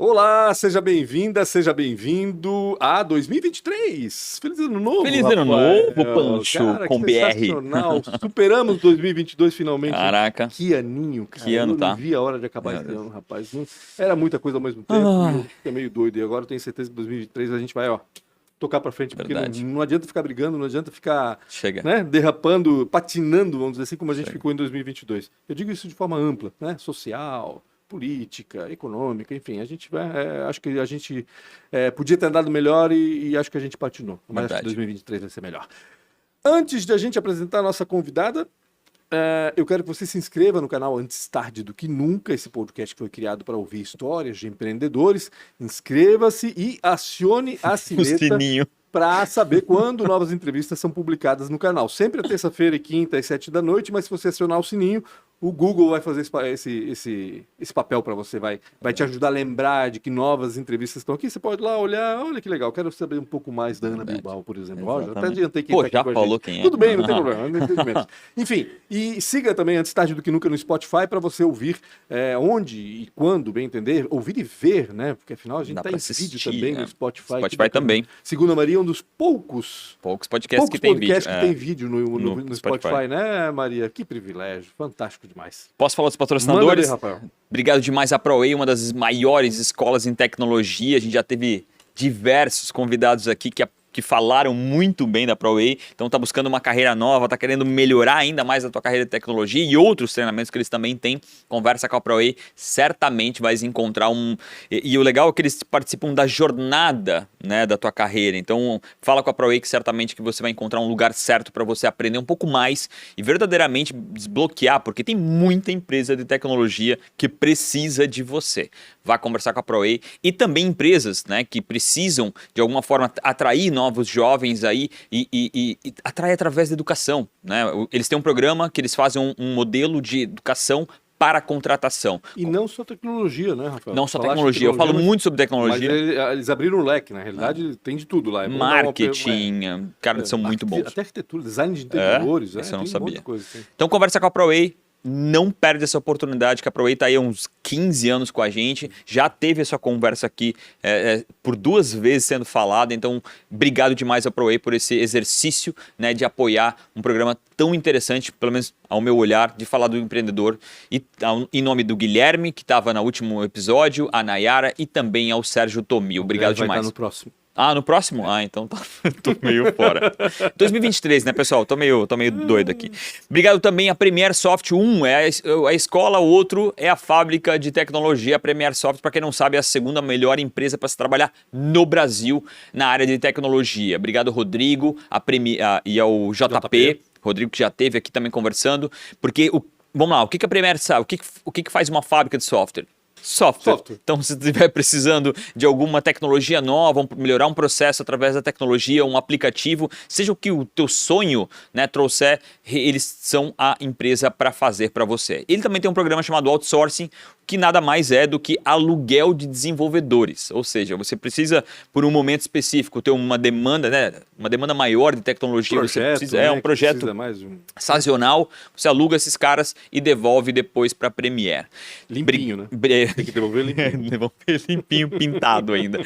Olá, seja bem-vinda, seja bem-vindo a 2023. Feliz ano novo, Feliz ano Rafael. novo, Pancho, Cara, que com BR. sensacional. Superamos 2022 finalmente. Caraca, Que aninho, cara. que ano, Eu não tá? vi a hora de acabar Meu esse Deus. ano, rapaz. Era muita coisa ao mesmo tempo e eu Ah, fiquei meio doido. E agora eu tenho certeza que 2023 a gente vai, ó, tocar pra frente, porque verdade. não adianta ficar brigando, não adianta ficar, Chega, né, derrapando, patinando, vamos dizer assim, como a gente chega. ficou em 2022. Eu digo isso de forma ampla, né? Social, política, econômica, enfim, a gente vai, acho que a gente podia ter andado melhor e acho que a gente patinou, mas acho que Verdade. 2023 vai ser melhor. Antes de a gente apresentar a nossa convidada, eu quero que você se inscreva no canal Antes Tarde do Que Nunca, esse podcast que foi criado para ouvir histórias de empreendedores. Inscreva-se e acione a O sineta sininho. para saber quando novas entrevistas são publicadas no canal. Sempre a terça-feira e quinta às 7 da noite, mas se você acionar o sininho, o Google vai fazer esse papel para você, vai te ajudar a lembrar de que novas entrevistas estão aqui. Você pode ir lá olhar, olha que legal, quero saber um pouco mais da Ana Verdade. Bilbao, por exemplo. Ó, já até Exatamente. adiantei quem Pô, está aqui já com a falou gente. quem é. Tudo bem, não tem problema, não tem entendimento. Enfim, e siga também Antes Tarde do Que Nunca no Spotify para você ouvir onde e quando, bem entender, ouvir e ver, né? Porque afinal a gente Dá está pra em vídeo assistir, também né? no Spotify. que Spotify dá pra- também. Segundo a Maria, um dos poucos Podcasts que tem vídeo. podcasts que tem vídeo no Spotify. Spotify, né, Maria? Que privilégio, fantástico demais. Posso falar dos Manda ver, patrocinadores? Rafael. Obrigado demais à ProWay, uma das maiores escolas em tecnologia. A gente já teve diversos convidados aqui que falaram muito bem da ProWay. Então tá buscando uma carreira nova, tá querendo melhorar ainda mais a tua carreira de tecnologia e outros treinamentos que eles também têm. Conversa com a ProWay, certamente vais encontrar E o legal é que eles participam da jornada, né, da tua carreira. Então fala com a ProWay que certamente que você vai encontrar um lugar certo para você aprender um pouco mais e verdadeiramente desbloquear, porque tem muita empresa de tecnologia que precisa de você. Vá conversar com a ProWay e também empresas, né, que precisam de alguma forma atrair novos jovens aí e atrair através da educação, né? Eles têm um programa que eles fazem um modelo de educação para contratação. E não só tecnologia, né, Rafael? Não só Falaste tecnologia, eu falo mas- muito sobre Mas tecnologia. eles abriram o leque, na realidade tem de tudo lá. É bom dar uma- Marketing, cara, eles são muito bons. Até arquitetura, design de interiores, Isso eu não tem um monte de sabia. coisa. Tem. Então conversa com a ProWay, não perde essa oportunidade, que a ProWay está aí há uns 15 anos com a gente, já teve essa conversa aqui por 2 vezes sendo falada, então obrigado demais a ProWay por esse exercício, né, de apoiar um programa tão interessante, pelo menos ao meu olhar, de falar do empreendedor, e em nome do Guilherme, que estava no último episódio, a Nayara e também ao Sérgio Tomi. Obrigado Vai demais. estar no próximo. Ah, no próximo? Ah, então tá, tô meio fora. 2023, né, pessoal? Tô meio doido aqui. Obrigado também a Premier Soft. Um é a escola, o outro é a fábrica de tecnologia. A Premier Soft, para quem não sabe, é a segunda melhor empresa para se trabalhar no Brasil na área de tecnologia. Obrigado, Rodrigo, e ao JP. Rodrigo, que já esteve aqui também conversando. Porque, vamos lá, o que a Premier sabe? O que faz uma fábrica de software? Software. Então, se estiver precisando de alguma tecnologia nova, melhorar um processo através da tecnologia, um aplicativo, seja o que o teu sonho, né, trouxer, eles são a empresa para fazer para você. Ele também tem um programa chamado Outsourcing, que nada mais é do que aluguel de desenvolvedores. Ou seja, você precisa, por um momento específico, ter uma demanda, né, uma demanda maior de tecnologia. Você precisa, né, um projeto sazonal, você aluga esses caras e devolve depois para a Premiere. Limpinho, né? Tem que devolver limpinho. Devolver limpinho, pintado ainda.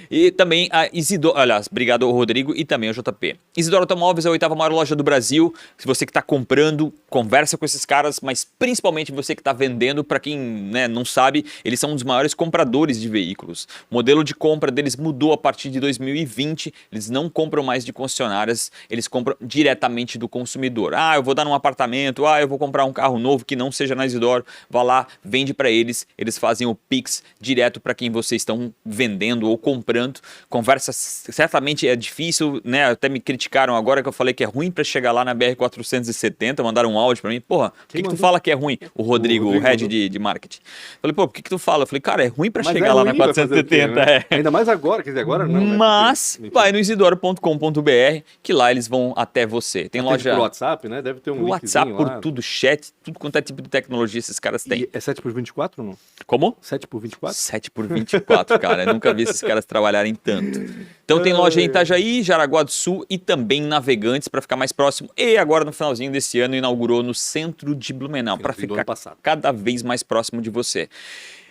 E também a Isidoro, aliás, obrigado ao Rodrigo e também ao JP. Isidoro Automóveis é a 8ª maior loja do Brasil. Se você que está comprando, conversa com esses caras, mas principalmente você que está vendendo, para quem, né, não sabe, eles são um dos maiores compradores de veículos. O modelo de compra deles mudou a partir de 2020. Eles não compram mais de concessionárias, eles compram diretamente do consumidor. Ah, eu vou dar num apartamento, eu vou comprar um carro novo que não seja na Isidoro. Vá lá, vende para eles, eles fazem o Pix direto para quem vocês estão vendendo ou comprando. Conversa certamente é difícil, né? Até me criticaram agora que eu falei que é ruim para chegar lá na BR-470, mandaram um áudio para mim. Porra, por que tu fala que é ruim? O Rodrigo, o head de marketing. Falei, pô, por que tu fala? Eu falei, cara, é ruim pra chegar lá na 470. Né? Ainda mais agora, quer dizer, agora não. Mas vai no isidoro.com.br que lá eles vão até você. Tem loja por WhatsApp, né? Deve ter um WhatsApp, por lá. tudo, chat, tudo quanto é tipo de tecnologia esses caras têm. E é 7x24 ou não? Como? 7x24? 7x24, cara. Eu nunca vi esses caras trabalharem tanto. Então tem loja em Itajaí, Jaraguá do Sul e também Navegantes para ficar mais próximo. E agora no finalzinho desse ano inaugurou no centro de Blumenau para ficar cada vez mais próximo de você.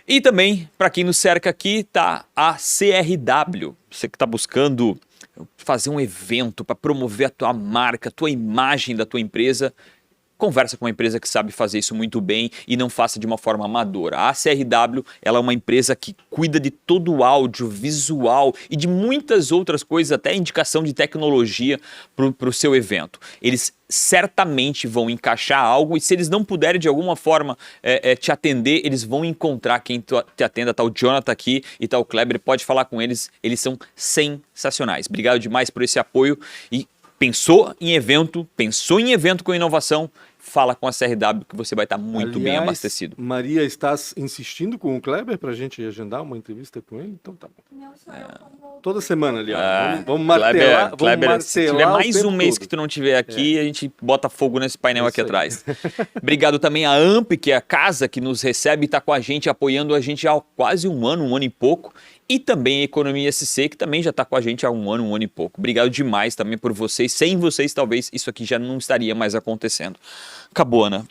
E também, para quem nos cerca aqui, tá a CRW. Você que está buscando fazer um evento para promover a tua marca, a tua imagem da tua empresa, conversa com uma empresa que sabe fazer isso muito bem e não faça de uma forma amadora. A CRW, ela é uma empresa que cuida de todo o áudio, visual e de muitas outras coisas, até indicação de tecnologia para o seu evento. Eles certamente vão encaixar algo e se eles não puderem de alguma forma te atender, eles vão encontrar quem te atenda. Tá o Jonathan aqui e tá o Kleber, pode falar com eles, eles são sensacionais. Obrigado demais por esse apoio e pensou em evento com inovação, fala com a CRW que você vai estar muito bem abastecido. Maria, estás insistindo com o Kleber para a gente agendar uma entrevista com ele? Então tá bom. Não sou eu como... Toda semana ali, ó. Vamos martelar. Kleber, se tiver mais um mês todo que tu não estiver aqui, a gente bota fogo nesse painel aqui atrás. Obrigado também à AMP, que é a casa que nos recebe e está com a gente, apoiando a gente há quase um ano e pouco. E também a Economia SC, que também já está com a gente há um ano e pouco. Obrigado demais também por vocês. Sem vocês, talvez isso aqui já não estaria mais acontecendo. Acabou, né?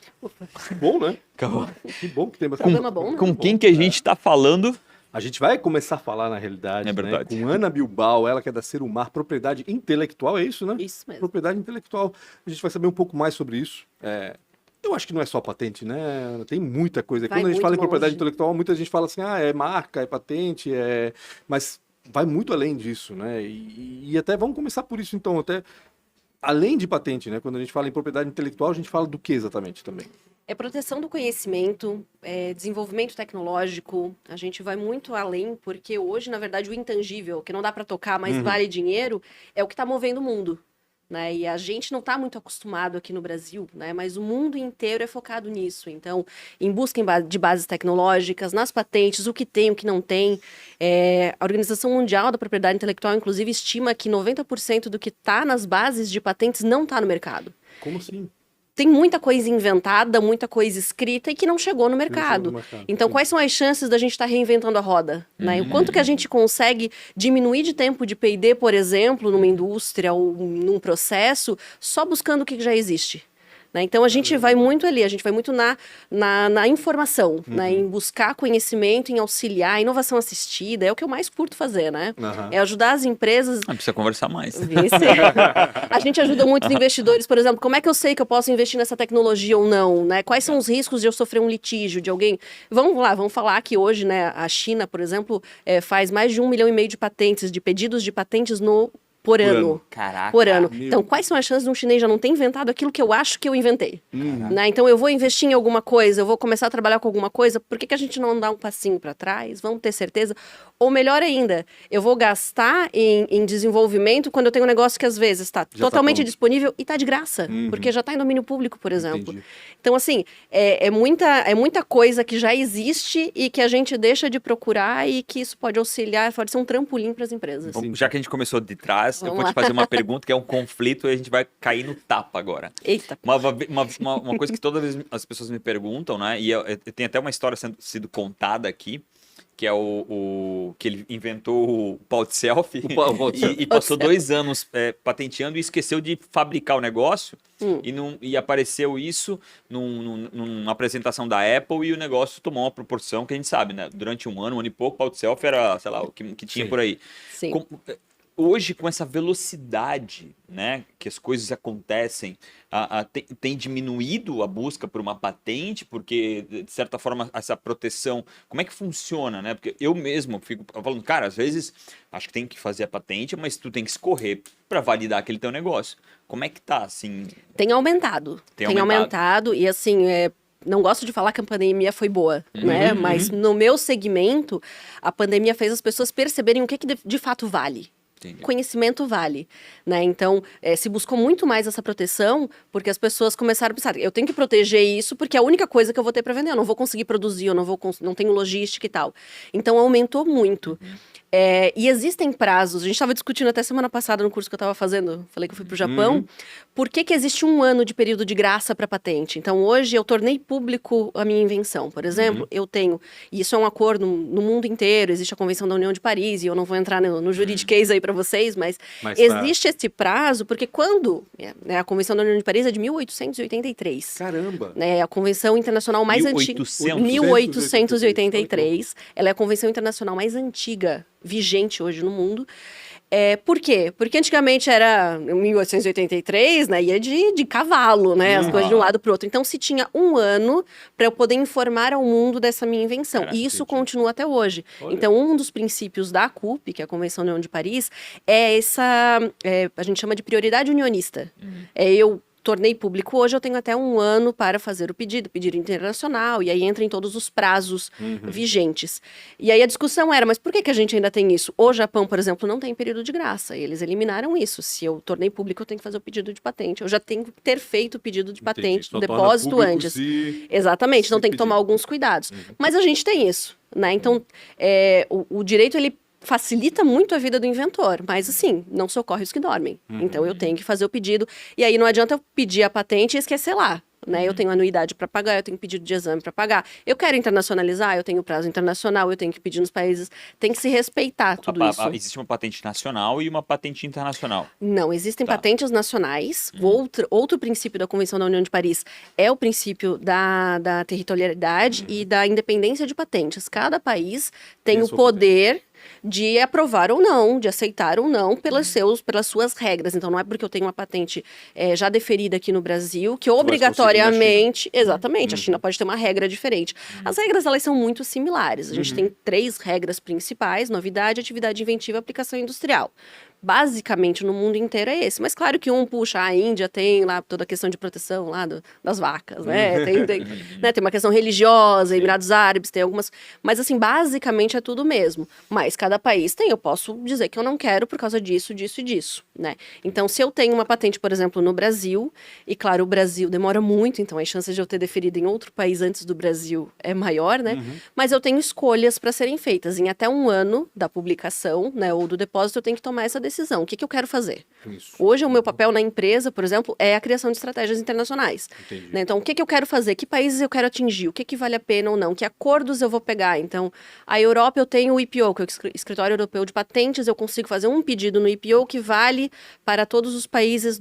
Que bom, né? Acabou. Que bom que tem bastante. Com quem que a gente está falando? A gente vai começar a falar, na realidade, É verdade. né, com Ana Bilbao, ela que é da Serumar, propriedade intelectual, é isso, né? Isso mesmo. Propriedade intelectual. A gente vai saber um pouco mais sobre isso. Eu acho que não é só patente, né? Tem muita coisa. Vai Quando a gente muito fala em propriedade longe. intelectual, muita gente fala assim, é marca, é patente, mas vai muito além disso, né? E até vamos começar por isso, então, até além de patente, né? Quando a gente fala em propriedade intelectual, a gente fala do que exatamente também? É proteção do conhecimento, desenvolvimento tecnológico. A gente vai muito além, porque hoje, na verdade, o intangível, que não dá para tocar, mas vale dinheiro, é o que está movendo o mundo. Né? E a gente não está muito acostumado aqui no Brasil, né? Mas o mundo inteiro é focado nisso. Então, em busca de bases tecnológicas, nas patentes, o que tem, o que não tem. A Organização Mundial da Propriedade Intelectual, inclusive, estima que 90% do que está nas bases de patentes não está no mercado. Como assim? Tem muita coisa inventada, muita coisa escrita e que não chegou no mercado. Então, quais são as chances da gente estar reinventando a roda? Né? O quanto que a gente consegue diminuir de tempo de P&D, por exemplo, numa indústria ou num processo, só buscando o que já existe? Né? Então, a gente vai muito ali, a gente vai muito na informação, né? Em buscar conhecimento, em auxiliar, inovação assistida, é o que eu mais curto fazer, né? É ajudar as empresas... Precisa conversar mais. A gente ajuda muitos investidores, por exemplo, como é que eu sei que eu posso investir nessa tecnologia ou não, né? Quais são os riscos de eu sofrer um litígio de alguém? Vamos falar que hoje, né, a China, por exemplo, faz mais de 1,5 milhão de patentes, de pedidos de patentes por ano. Caraca. Por ano. Então, quais são as chances de um chinês já não ter inventado aquilo que eu acho que eu inventei? Né? Então, eu vou investir em alguma coisa, eu vou começar a trabalhar com alguma coisa, por que a gente não dá um passinho para trás? Vamos ter certeza? Ou melhor ainda, eu vou gastar em desenvolvimento quando eu tenho um negócio que às vezes está totalmente disponível e está de graça, porque já está em domínio público, por exemplo. Entendi. Então, assim, é muita coisa que já existe e que a gente deixa de procurar e que isso pode auxiliar, pode ser um trampolim para as empresas. Bom, já que a gente começou de trás, eu vou te fazer uma pergunta que é um conflito e a gente vai cair no tapa agora. Eita. Uma coisa que todas as pessoas me perguntam, né? E tem até uma história sido contada aqui, que é que ele inventou o pau de selfie e passou 2 anos patenteando e esqueceu de fabricar o negócio e apareceu isso numa apresentação da Apple e o negócio tomou uma proporção que a gente sabe, né? Durante um ano e pouco, o pau de selfie era, sei lá, o que tinha por aí. Sim. Hoje, com essa velocidade, né, que as coisas acontecem, tem diminuído a busca por uma patente, porque, de certa forma, essa proteção, como é que funciona, né? Porque eu mesmo fico falando, cara, às vezes, acho que tem que fazer a patente, mas tu tem que escorrer para validar aquele teu negócio. Como é que tá, assim? Tem aumentado. Tem aumentado e, assim, não gosto de falar que a pandemia foi boa, né? Mas no meu segmento, a pandemia fez as pessoas perceberem o que de fato vale. Entendi. Conhecimento vale, né? Então, se buscou muito mais essa proteção, porque as pessoas começaram a pensar, eu tenho que proteger isso porque é a única coisa que eu vou ter para vender, eu não vou conseguir produzir, eu não tenho logística e tal. Então, aumentou muito. E existem prazos, a gente estava discutindo até semana passada no curso que eu estava fazendo, falei que eu fui para o Japão, por que existe 1 ano de período de graça para patente? Então, hoje eu tornei público a minha invenção, por exemplo, eu tenho, e isso é um acordo no mundo inteiro, existe a Convenção da União de Paris, e eu não vou entrar no juridiquês aí para para vocês, mas Mas existe esse prazo, porque quando né, a Convenção da União de Paris é de 1883. Caramba! Né, a convenção internacional mais antiga. 1883. Ela é a convenção internacional mais antiga vigente hoje no mundo. Por quê? Porque antigamente era 1883, né? Ia de cavalo, né? As coisas de um lado para o outro. Então se tinha um ano para eu poder informar ao mundo dessa minha invenção. Caraca, e isso entendi. continua até hoje. Olha. Então um dos princípios da CUP, que é a Convenção da União de Paris, é essa, a gente chama de prioridade unionista. Eu tornei público hoje, eu tenho até um ano para fazer o pedido internacional, e aí entra em todos os prazos vigentes. E aí a discussão era, mas por que a gente ainda tem isso? O Japão, por exemplo, não tem período de graça, e eles eliminaram isso. Se eu tornei público, eu tenho que fazer o pedido de patente. Eu já tenho que ter feito o pedido de patente do depósito antes. Exatamente, então tem que tomar alguns cuidados. Mas a gente tem isso, né? Então, o direito, ele facilita muito a vida do inventor, mas assim, não socorre os que dormem. Então eu tenho que fazer o pedido, e aí não adianta eu pedir a patente e esquecer lá. Né? Eu tenho anuidade para pagar, eu tenho pedido de exame para pagar. Eu quero internacionalizar, eu tenho prazo internacional, eu tenho que pedir nos países. Tem que se respeitar tudo isso. Existe uma patente nacional e uma patente internacional. Não, existem patentes nacionais. Outro princípio da Convenção da União de Paris é o princípio da territorialidade e da independência de patentes. Cada país tem o poder de aprovar ou não, de aceitar ou não pelas suas regras. Então, não é porque eu tenho uma patente já deferida aqui no Brasil que obrigatoriamente... Exatamente, a China pode ter uma regra diferente. As regras, elas são muito similares. A gente tem 3 regras principais: novidade, atividade inventiva e aplicação industrial. Basicamente, no mundo inteiro é esse. Mas claro que um puxa, a Índia tem lá toda a questão de proteção lá das vacas, né? Tem uma questão religiosa, Emirados Árabes, tem algumas... Mas assim, basicamente é tudo mesmo. Mas cada país tem, eu posso dizer que eu não quero por causa disso, disso e disso, né? Então, se eu tenho uma patente, por exemplo, no Brasil, e claro, o Brasil demora muito, então as chances de eu ter deferido em outro país antes do Brasil é maior, né? Mas eu tenho escolhas para serem feitas. Em até um ano da publicação, né, ou do depósito, eu tenho que tomar essa decisão. O que eu quero fazer? Isso. Hoje, o meu papel na empresa, por exemplo, é a criação de estratégias internacionais. Né? Então, o que eu quero fazer? Que países eu quero atingir? O que vale a pena ou não? Que acordos eu vou pegar? Então, a Europa, eu tenho o IPO, que é o Escritório Europeu de Patentes. Eu consigo fazer um pedido no IPO que vale para todos os países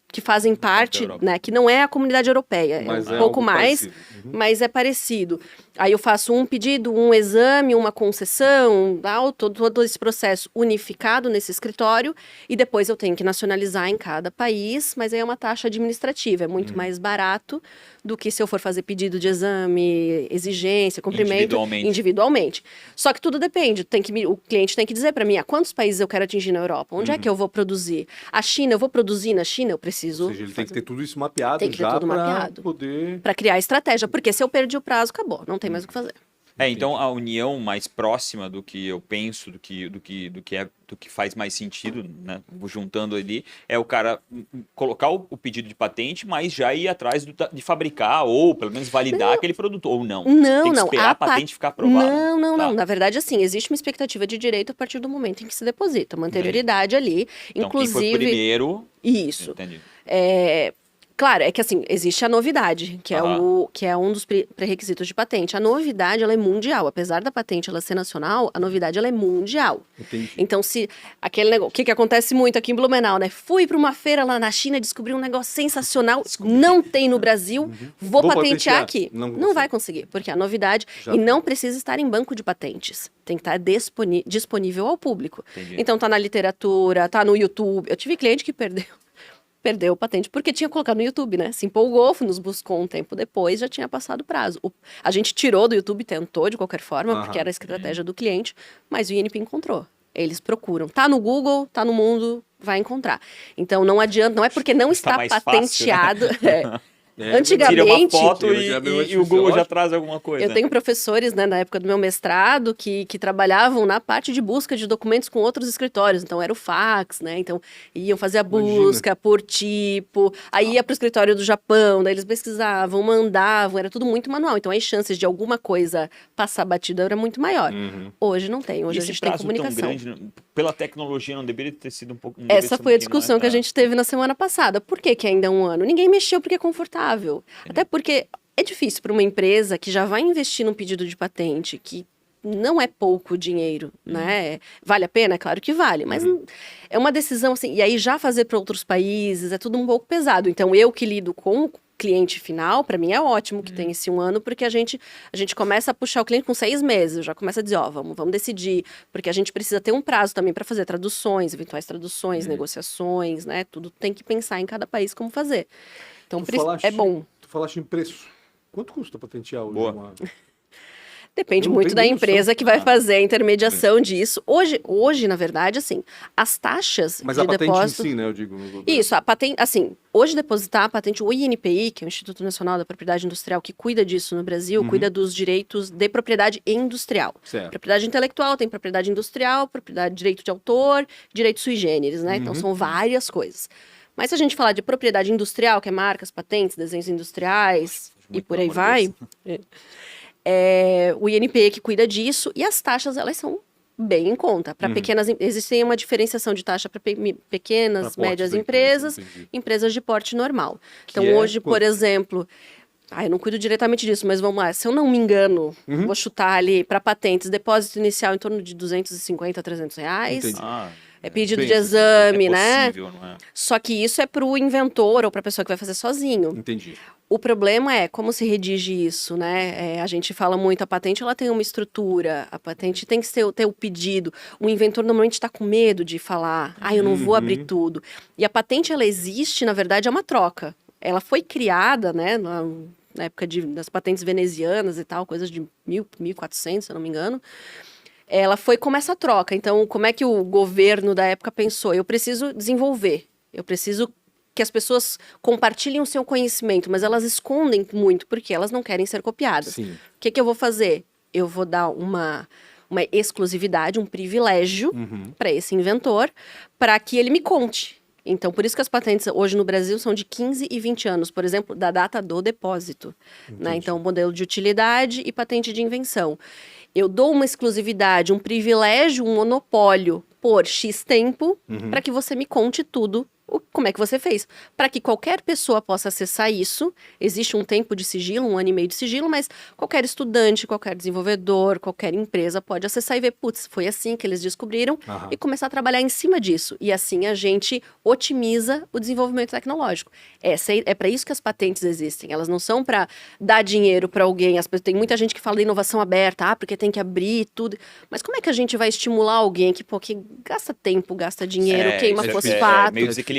que fazem parte, né? Que não é a Comunidade Europeia. Mas é um pouco mais, mas é parecido. Aí eu faço um pedido, um exame, uma concessão, todo esse processo unificado nesse escritório, e depois eu tenho que nacionalizar em cada país, mas aí é uma taxa administrativa, é muito mais barato do que se eu for fazer pedido de exame, exigência, cumprimento individualmente. Só que tudo depende, o cliente tem que dizer para mim, quantos países eu quero atingir na Europa, onde é que eu vou produzir? A China, eu vou produzir na China, eu preciso... Ou seja, ele tem que ter tudo isso mapeado tem que ter tudo mapeado poder... Para criar estratégia, porque se eu perdi o prazo, acabou, não tem mais o que fazer. Então a união mais próxima do que eu penso, do que faz mais sentido, né? Juntando ali, é o cara colocar o pedido de patente, mas já ir atrás de fabricar ou pelo menos validar aquele produto, ou não. Tem que esperar a patente ficar aprovada. Não. Na verdade, assim, existe uma expectativa de direito a partir do momento em que se deposita, uma anterioridade ali, então, inclusive... quem foi primeiro... Isso. Entendi. Claro, é que assim, existe a novidade, que é um dos pré-requisitos de patente. A novidade, ela é mundial. Apesar da patente ela ser nacional, a novidade ela é mundial. Entendi. Então, se aquele negócio... O que acontece muito aqui em Blumenau, né? Fui para uma feira lá na China, descobri um negócio sensacional, não tem no Brasil, vou patentear aqui. Não vai conseguir, porque a novidade... E não precisa estar em banco de patentes. Tem que estar disponível ao público. Entendi. Então, tá na literatura, tá no YouTube. Eu tive cliente que perdeu a patente porque tinha colocado no YouTube, né? Se empolgou, nos buscou um tempo depois, já tinha passado o prazo. A gente tirou do YouTube, tentou de qualquer forma, porque era a estratégia do cliente, mas o INPI encontrou. Eles procuram. Tá no Google, tá no mundo, vai encontrar. Então não adianta, não é porque não está patenteado. Fácil, né? Antigamente, tira uma foto e o Google já traz alguma coisa. Eu tenho professores, né, na época do meu mestrado, que trabalhavam na parte de busca de documentos com outros escritórios. Então, era o fax, né? Então, iam fazer a busca por tipo. Aí ia para o escritório do Japão, daí eles pesquisavam, mandavam, era tudo muito manual. Então, as chances de alguma coisa passar batida era muito maior. Hoje não tem, hoje a gente tem comunicação. Tão grande, pela tecnologia, não deveria ter sido um pouco... Essa foi a discussão que a gente teve na semana passada. Por que ainda é um ano? Ninguém mexeu porque é confortável. Até porque é difícil para uma empresa que já vai investir num pedido de patente, que não é pouco dinheiro, né? Vale a pena? Claro que vale, mas é uma decisão assim, e aí já fazer para outros países é tudo um pouco pesado. Então eu que lido com o cliente final, para mim é ótimo que tem esse 1 ano, porque a gente começa a puxar o cliente com 6 meses, já começa a dizer, ó, vamos decidir, porque a gente precisa ter um prazo também para fazer traduções, eventuais traduções, negociações, né? Tudo tem que pensar em cada país como fazer. Então é bom. Tu falaste em preço. Quanto custa patentear hoje? Boa. Depende Eu não muito tenho da nem empresa noção. que vai fazer a intermediação disso. Hoje, na verdade, assim, as taxas Mas de a patente depósito... em si, né? Eu digo. Isso, a patente, assim, hoje depositar a patente, o INPI, que é o Instituto Nacional da Propriedade Industrial, que cuida disso no Brasil, cuida dos direitos de propriedade industrial. Certo. Propriedade intelectual, tem propriedade industrial, propriedade, direito de autor, direito sui generis, né? Então, são várias coisas. Mas se a gente falar de propriedade industrial, que é marcas, patentes, desenhos industriais e por aí pelo amor de vai... o INPI que cuida disso, e as taxas, elas são bem em conta. Para pequenas, existe uma diferenciação de taxa para pequenas, Pra médias portes da empresa, empresas, entendi. empresas de porte normal. Então, é hoje, por quanto? exemplo, eu não cuido diretamente disso, mas vamos lá, se eu não me engano, vou chutar ali para patentes, depósito inicial em torno de 250 a 300 reais. Entendi. É pedido Bem, de exame, né? possível, não é? Só que isso é para o inventor ou para a pessoa que vai fazer sozinho. Entendi. O problema é como se redige isso, né? A gente fala muito, a patente ela tem uma estrutura, a patente tem que ter o pedido. O inventor normalmente está com medo de falar, eu não vou abrir tudo. E a patente, ela existe, na verdade, é uma troca. Ela foi criada, né, na época das patentes venezianas e tal, coisas de 1400, se eu não me engano. Ela foi como essa troca. Então, como é que o governo da época pensou? Eu preciso desenvolver, eu preciso que as pessoas compartilhem o seu conhecimento, mas elas escondem muito porque elas não querem ser copiadas. Sim. O que eu vou fazer? Eu vou dar uma exclusividade, um privilégio para esse inventor, para que ele me conte. Então, por isso que as patentes hoje no Brasil são de 15 e 20 anos, por exemplo, da data do depósito. Né? Então, modelo de utilidade e patente de invenção. Eu dou uma exclusividade, um privilégio, um monopólio por X tempo, para que você me conte tudo. Como é que você fez? Para que qualquer pessoa possa acessar isso, existe um tempo de sigilo, 1 ano e meio de sigilo, mas qualquer estudante, qualquer desenvolvedor, qualquer empresa pode acessar e ver, putz, foi assim que eles descobriram, e começar a trabalhar em cima disso. E assim a gente otimiza o desenvolvimento tecnológico. É para isso que as patentes existem. Elas não são para dar dinheiro para alguém. Tem muita gente que fala de inovação aberta, porque tem que abrir tudo. Mas como é que a gente vai estimular alguém que gasta tempo, gasta dinheiro, queima isso fosfato? É meio desequilibrados,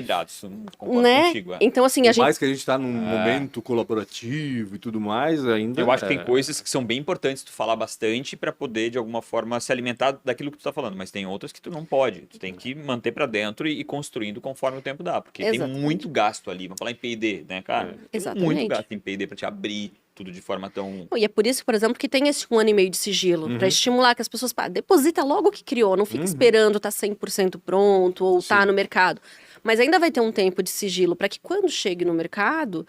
concordo Né? contigo. Então, assim, Por mais que a gente está num momento colaborativo e tudo mais, ainda. Eu acho que tem coisas que são bem importantes tu falar bastante para poder, de alguma forma, se alimentar daquilo que tu tá falando, mas tem outras que tu não pode. Tu tem que manter para dentro e ir construindo conforme o tempo dá, porque tem muito gasto ali. Vamos falar em P&D, né, cara? Tem muito gasto em P&D para te abrir tudo de forma tão... E é por isso, por exemplo, que tem esse 1 ano e meio de sigilo, para estimular que as pessoas deposita logo que criou, não fica esperando tá 100% pronto ou tá no mercado. Mas ainda vai ter um tempo de sigilo para que quando chegue no mercado,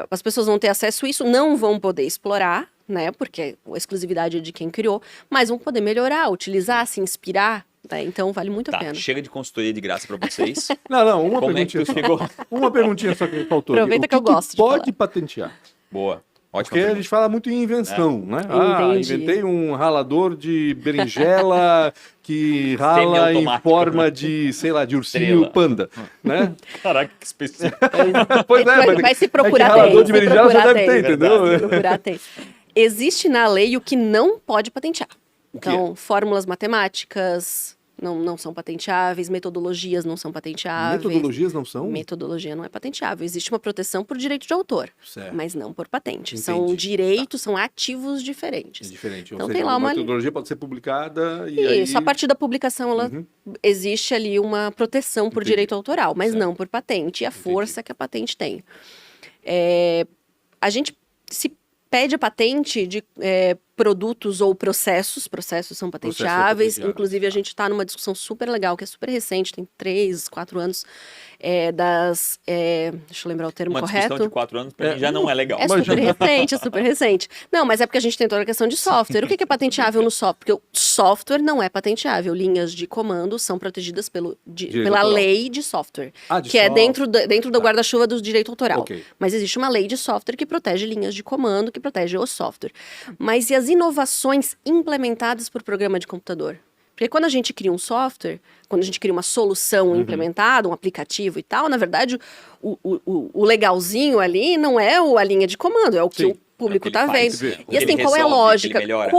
as pessoas vão ter acesso a isso, não vão poder explorar, né? Porque a exclusividade é de quem criou, mas vão poder melhorar, utilizar, se inspirar. Né? Então vale muito a pena. Chega de consultoria de graça para vocês. Não, uma Como é perguntinha. que tu chegou? Uma perguntinha só que faltou. Aproveita que eu gosto de pode falar. patentear? Boa. Ótima Porque a pergunta. gente fala muito em invenção, né? Entendi. Inventei um ralador de berinjela que rala em Semi-automático. forma de, sei lá, de ursinho Estrela. panda, né? Caraca, que específico. Pois é, Mas se é procurar que ralador tem. de berinjela você deve ter, tem. entendeu? Se procurar tem. Existe na lei o que não pode patentear. que Então, fórmulas matemáticas não são patenteáveis, metodologias não são patenteáveis. Metodologias não são? Metodologia não é patenteável. Existe uma proteção por direito de autor, Certo. mas não por patente. Entendi. São direitos, são ativos É diferentes. diferente. Então Ou tem seja, lá uma uma... metodologia pode ser publicada e Isso, aí... a partir da publicação, ela existe ali uma proteção por Entendi. direito autoral, mas Certo. não por patente, e a Entendi. força que a patente tem. A gente se pede a patente de produtos ou processos são patenteáveis. patenteável. Inclusive, a gente está numa discussão super legal, que é super recente, tem 3, 4 anos, deixa eu lembrar o termo Uma correto. discussão de 4 anos pra mim já não é legal. É super recente, é super recente. Não, mas é porque a gente tem toda a questão de software. O que é patenteável no software? Porque o software não é patenteável. Linhas de comando são protegidas pela autoral. lei de software, de que é software. dentro do guarda-chuva do direito autoral. Ok. Mas existe uma lei de software que protege linhas de comando, que protege o software. Mas e das inovações implementadas por programa de computador. Porque quando a gente cria um software, quando a gente cria uma solução implementada, um aplicativo e tal, na verdade, o legalzinho ali não é a linha de comando, é o que Sim. o público É o que ele tá faz, vendo. o que E assim, ele qual é a resolve, lógica? ele melhora.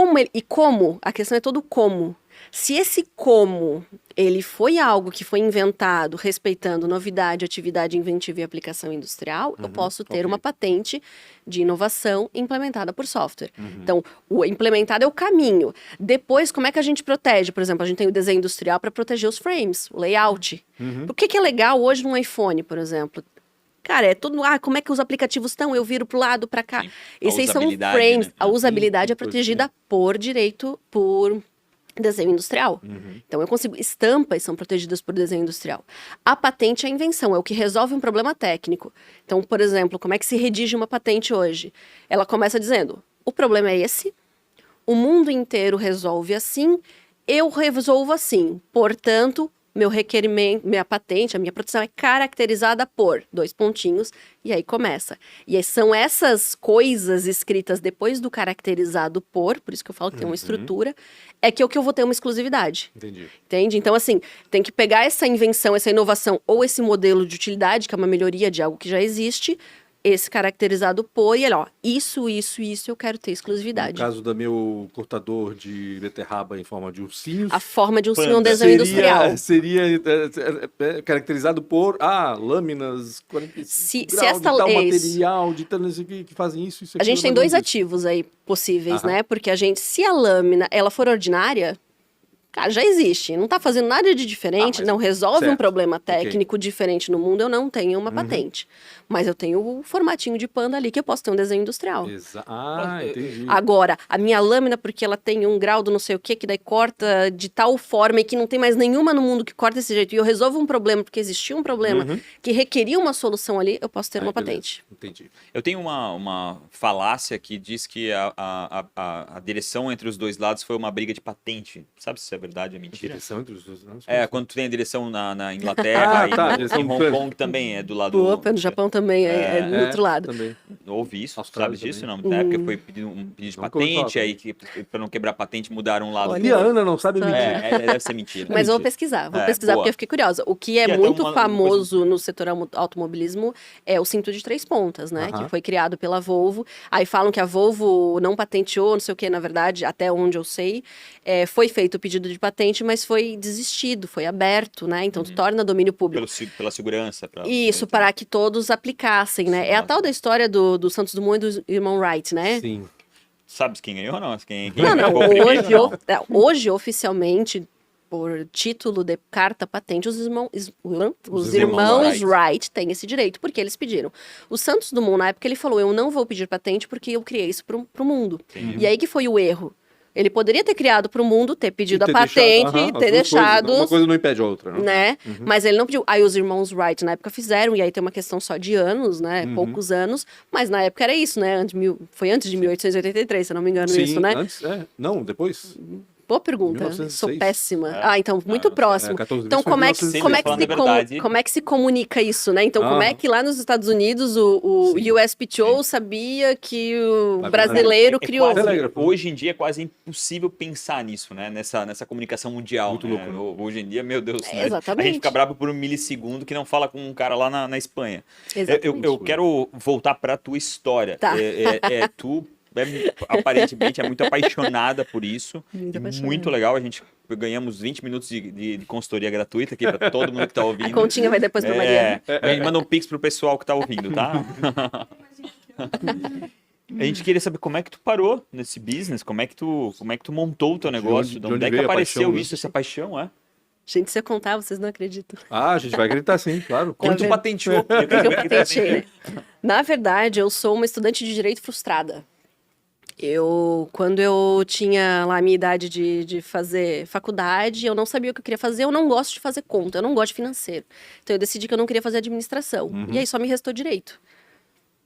Como? A questão é todo como. Se esse como, ele foi algo que foi inventado respeitando novidade, atividade inventiva e aplicação industrial, eu posso ter ok. uma patente de inovação implementada por software. Então, o implementado é o caminho. Depois, como é que a gente protege? Por exemplo, a gente tem o desenho industrial para proteger os frames, o layout. O que é legal hoje num iPhone, por exemplo? Cara, é tudo. Como é que os aplicativos estão? Eu viro pro lado, para cá. Sim. Esses aí são usabilidade, frames. né? A usabilidade é que coisa, protegida por direito, por desenho industrial. Então, eu consigo... Estampas são protegidas por desenho industrial. A patente é a invenção, é o que resolve um problema técnico. Então, por exemplo, como é que se redige uma patente hoje? Ela começa dizendo, o problema é esse, o mundo inteiro resolve assim, eu resolvo assim. Portanto, meu requerimento, minha patente, a minha proteção é caracterizada por 2 pontinhos, e aí começa. E aí são essas coisas escritas depois do caracterizado por isso que eu falo que tem uma estrutura, é que eu vou ter uma exclusividade. Entendi. Entende? Então, assim, tem que pegar essa invenção, essa inovação ou esse modelo de utilidade, que é uma melhoria de algo que já existe, esse caracterizado por, e ele, isso eu quero ter No exclusividade. caso do meu cortador de beterraba em forma de ursinhos, A forma de um Panda. desenho industrial. seria caracterizado por lâminas 45 Se graus esta- de tal é isso. material, de tal, não sei o que fazem isso. A gente tem aquilo, 2 mais ou menos ativos aí possíveis, Aham. né? Porque se a lâmina, ela for ordinária, cara, já existe. Não tá fazendo nada de diferente, mas- não resolve um certo. problema técnico diferente no mundo, eu não tenho uma patente. Mas eu tenho o formatinho de panda ali que eu posso ter um desenho industrial. isso. Entendi. Agora, a minha lâmina, porque ela tem 1 grau do não sei o que daí corta de tal forma e que não tem mais nenhuma no mundo que corta desse jeito, e eu resolvo um problema, porque existia um problema que requeria uma solução ali, eu posso ter uma Beleza. patente. Entendi. Eu tenho uma falácia que diz que a direção entre os dois lados foi uma briga de patente. Sabe se é verdade ou é mentira? Direção entre os dois lados. Quando tu tem a direção na Inglaterra direção e do Hong plano. Kong também é do lado Opa, no Japão também é do outro lado. Também. Ouvi isso, Austrália sabe disso? também. Não? Na época foi um pedido de Nunca ouvi falar patente, aí para não quebrar a patente mudaram um lado. Olha, E a Ana não sabe mentir. Deve ser mentira. Mas eu vou mentira. pesquisar, boa. porque eu fiquei curiosa. O que é E até muito uma famoso no setor automobilismo é o cinto de 3 pontas, né? Aham. Que foi criado pela Volvo. Aí falam que a Volvo não patenteou, não sei o que, na verdade, até onde eu sei. Foi feito o pedido de patente, mas foi desistido, foi aberto, né? Então, torna domínio público. Pela segurança. Isso, para que todos aplicassem, né? Sim, É a nossa. tal da história do Santos Dumont e do irmão Wright, né? Sim. Sabes quem ganhou ou não? Quem Não, ficou primeiro, não? hoje, oficialmente, por título de carta patente, os irmãos Wright têm esse direito, porque eles pediram. O Santos Dumont, na época, ele falou, eu não vou pedir patente porque eu criei isso pro mundo. E aí que foi o erro. Ele poderia ter criado pro mundo, ter pedido a patente, ter deixado... Uma coisa não impede a outra, né? Mas ele não pediu. Aí os irmãos Wright na época fizeram, e aí tem uma questão só de anos, né? Poucos anos, mas na época era isso, né? Foi antes de 1883, se eu não me engano, isso, né? Antes, não, depois. Boa pergunta. 1906. Sou péssima. Então, muito próximo. 14 Então, foi como é, 1906. como é que se comunica isso, né? Então, como é que lá nos Estados Unidos o USPTO sabia que o Vai brasileiro criou? quase- Telégrafo. hoje em dia é quase impossível pensar nisso, né? Nessa comunicação mundial. Muito né? louco, né? Hoje em dia, meu Deus, né? exatamente. A gente fica bravo por um milissegundo que não fala com um cara lá na Espanha. Exatamente. Eu quero voltar para a tua história. Tá. Tu aparentemente é muito apaixonada por isso. Muito E apaixonada. muito legal. A gente ganhamos 20 minutos de consultoria gratuita aqui para todo mundo que está A ouvindo. continha vai depois pra Mariana. A gente manda um pix pro pessoal que tá ouvindo, tá? A gente queria saber como é que tu parou nesse business, como é que tu montou o teu negócio, de onde é que veio a apareceu paixão, né? isso, essa paixão, é? Gente, se eu contar, vocês não acreditam. A gente vai acreditar sim, claro. Quando tu vendo? patenteou? Porque eu patentei, né? Na verdade, eu sou uma estudante de direito frustrada. Quando eu tinha lá a minha idade de fazer faculdade, eu não sabia o que eu queria fazer, eu não gosto de fazer conta, eu não gosto de financeiro. Então eu decidi que eu não queria fazer administração. E aí só me restou direito.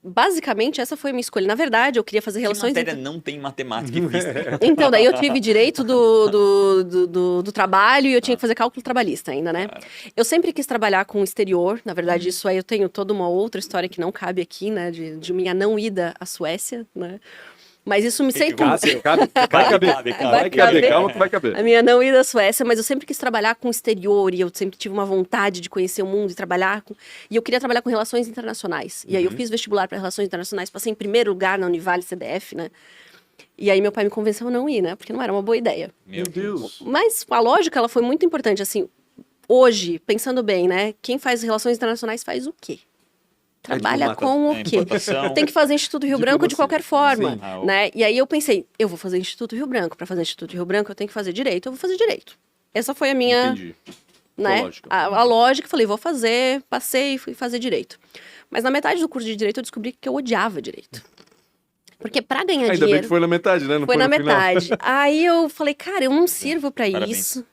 Basicamente, essa foi a minha escolha. Na verdade, eu queria fazer Que relações... matéria não tem matemática e física? Então, daí eu tive direito do trabalho e eu tinha que fazer cálculo trabalhista ainda, né? Eu sempre quis trabalhar com o exterior. Na verdade, isso aí eu tenho toda uma outra história que não cabe aqui, né? De minha não ida à Suécia, né? Mas isso me sei como. Vai caber, calma que vai caber. A minha não ida à Suécia, mas eu sempre quis trabalhar com o exterior e eu sempre tive uma vontade de conhecer o mundo e trabalhar com... E eu queria trabalhar com relações internacionais. E aí eu fiz vestibular para relações internacionais, passei em primeiro lugar na Univale CDF, né? E aí meu pai me convenceu a não ir, né? Porque não era uma boa ideia. Meu Deus. Mas a lógica, ela foi muito importante, assim... Hoje, pensando bem, né? Quem faz relações internacionais faz o quê? Trabalha com o quê? Tem que fazer Instituto Rio Branco de qualquer forma, né? E aí eu pensei, eu vou fazer Instituto Rio Branco. Para fazer Instituto Rio Branco, eu tenho que fazer direito. Eu vou fazer direito. Essa foi a minha... Entendi. Né? A lógica, falei, vou fazer, passei, fui fazer direito. Mas na metade do curso de direito, eu descobri que eu odiava direito. Porque pra ganhar Ainda dinheiro... bem que foi na metade, né? Não foi na no final. metade. Aí eu falei, cara, eu não sirvo pra isso.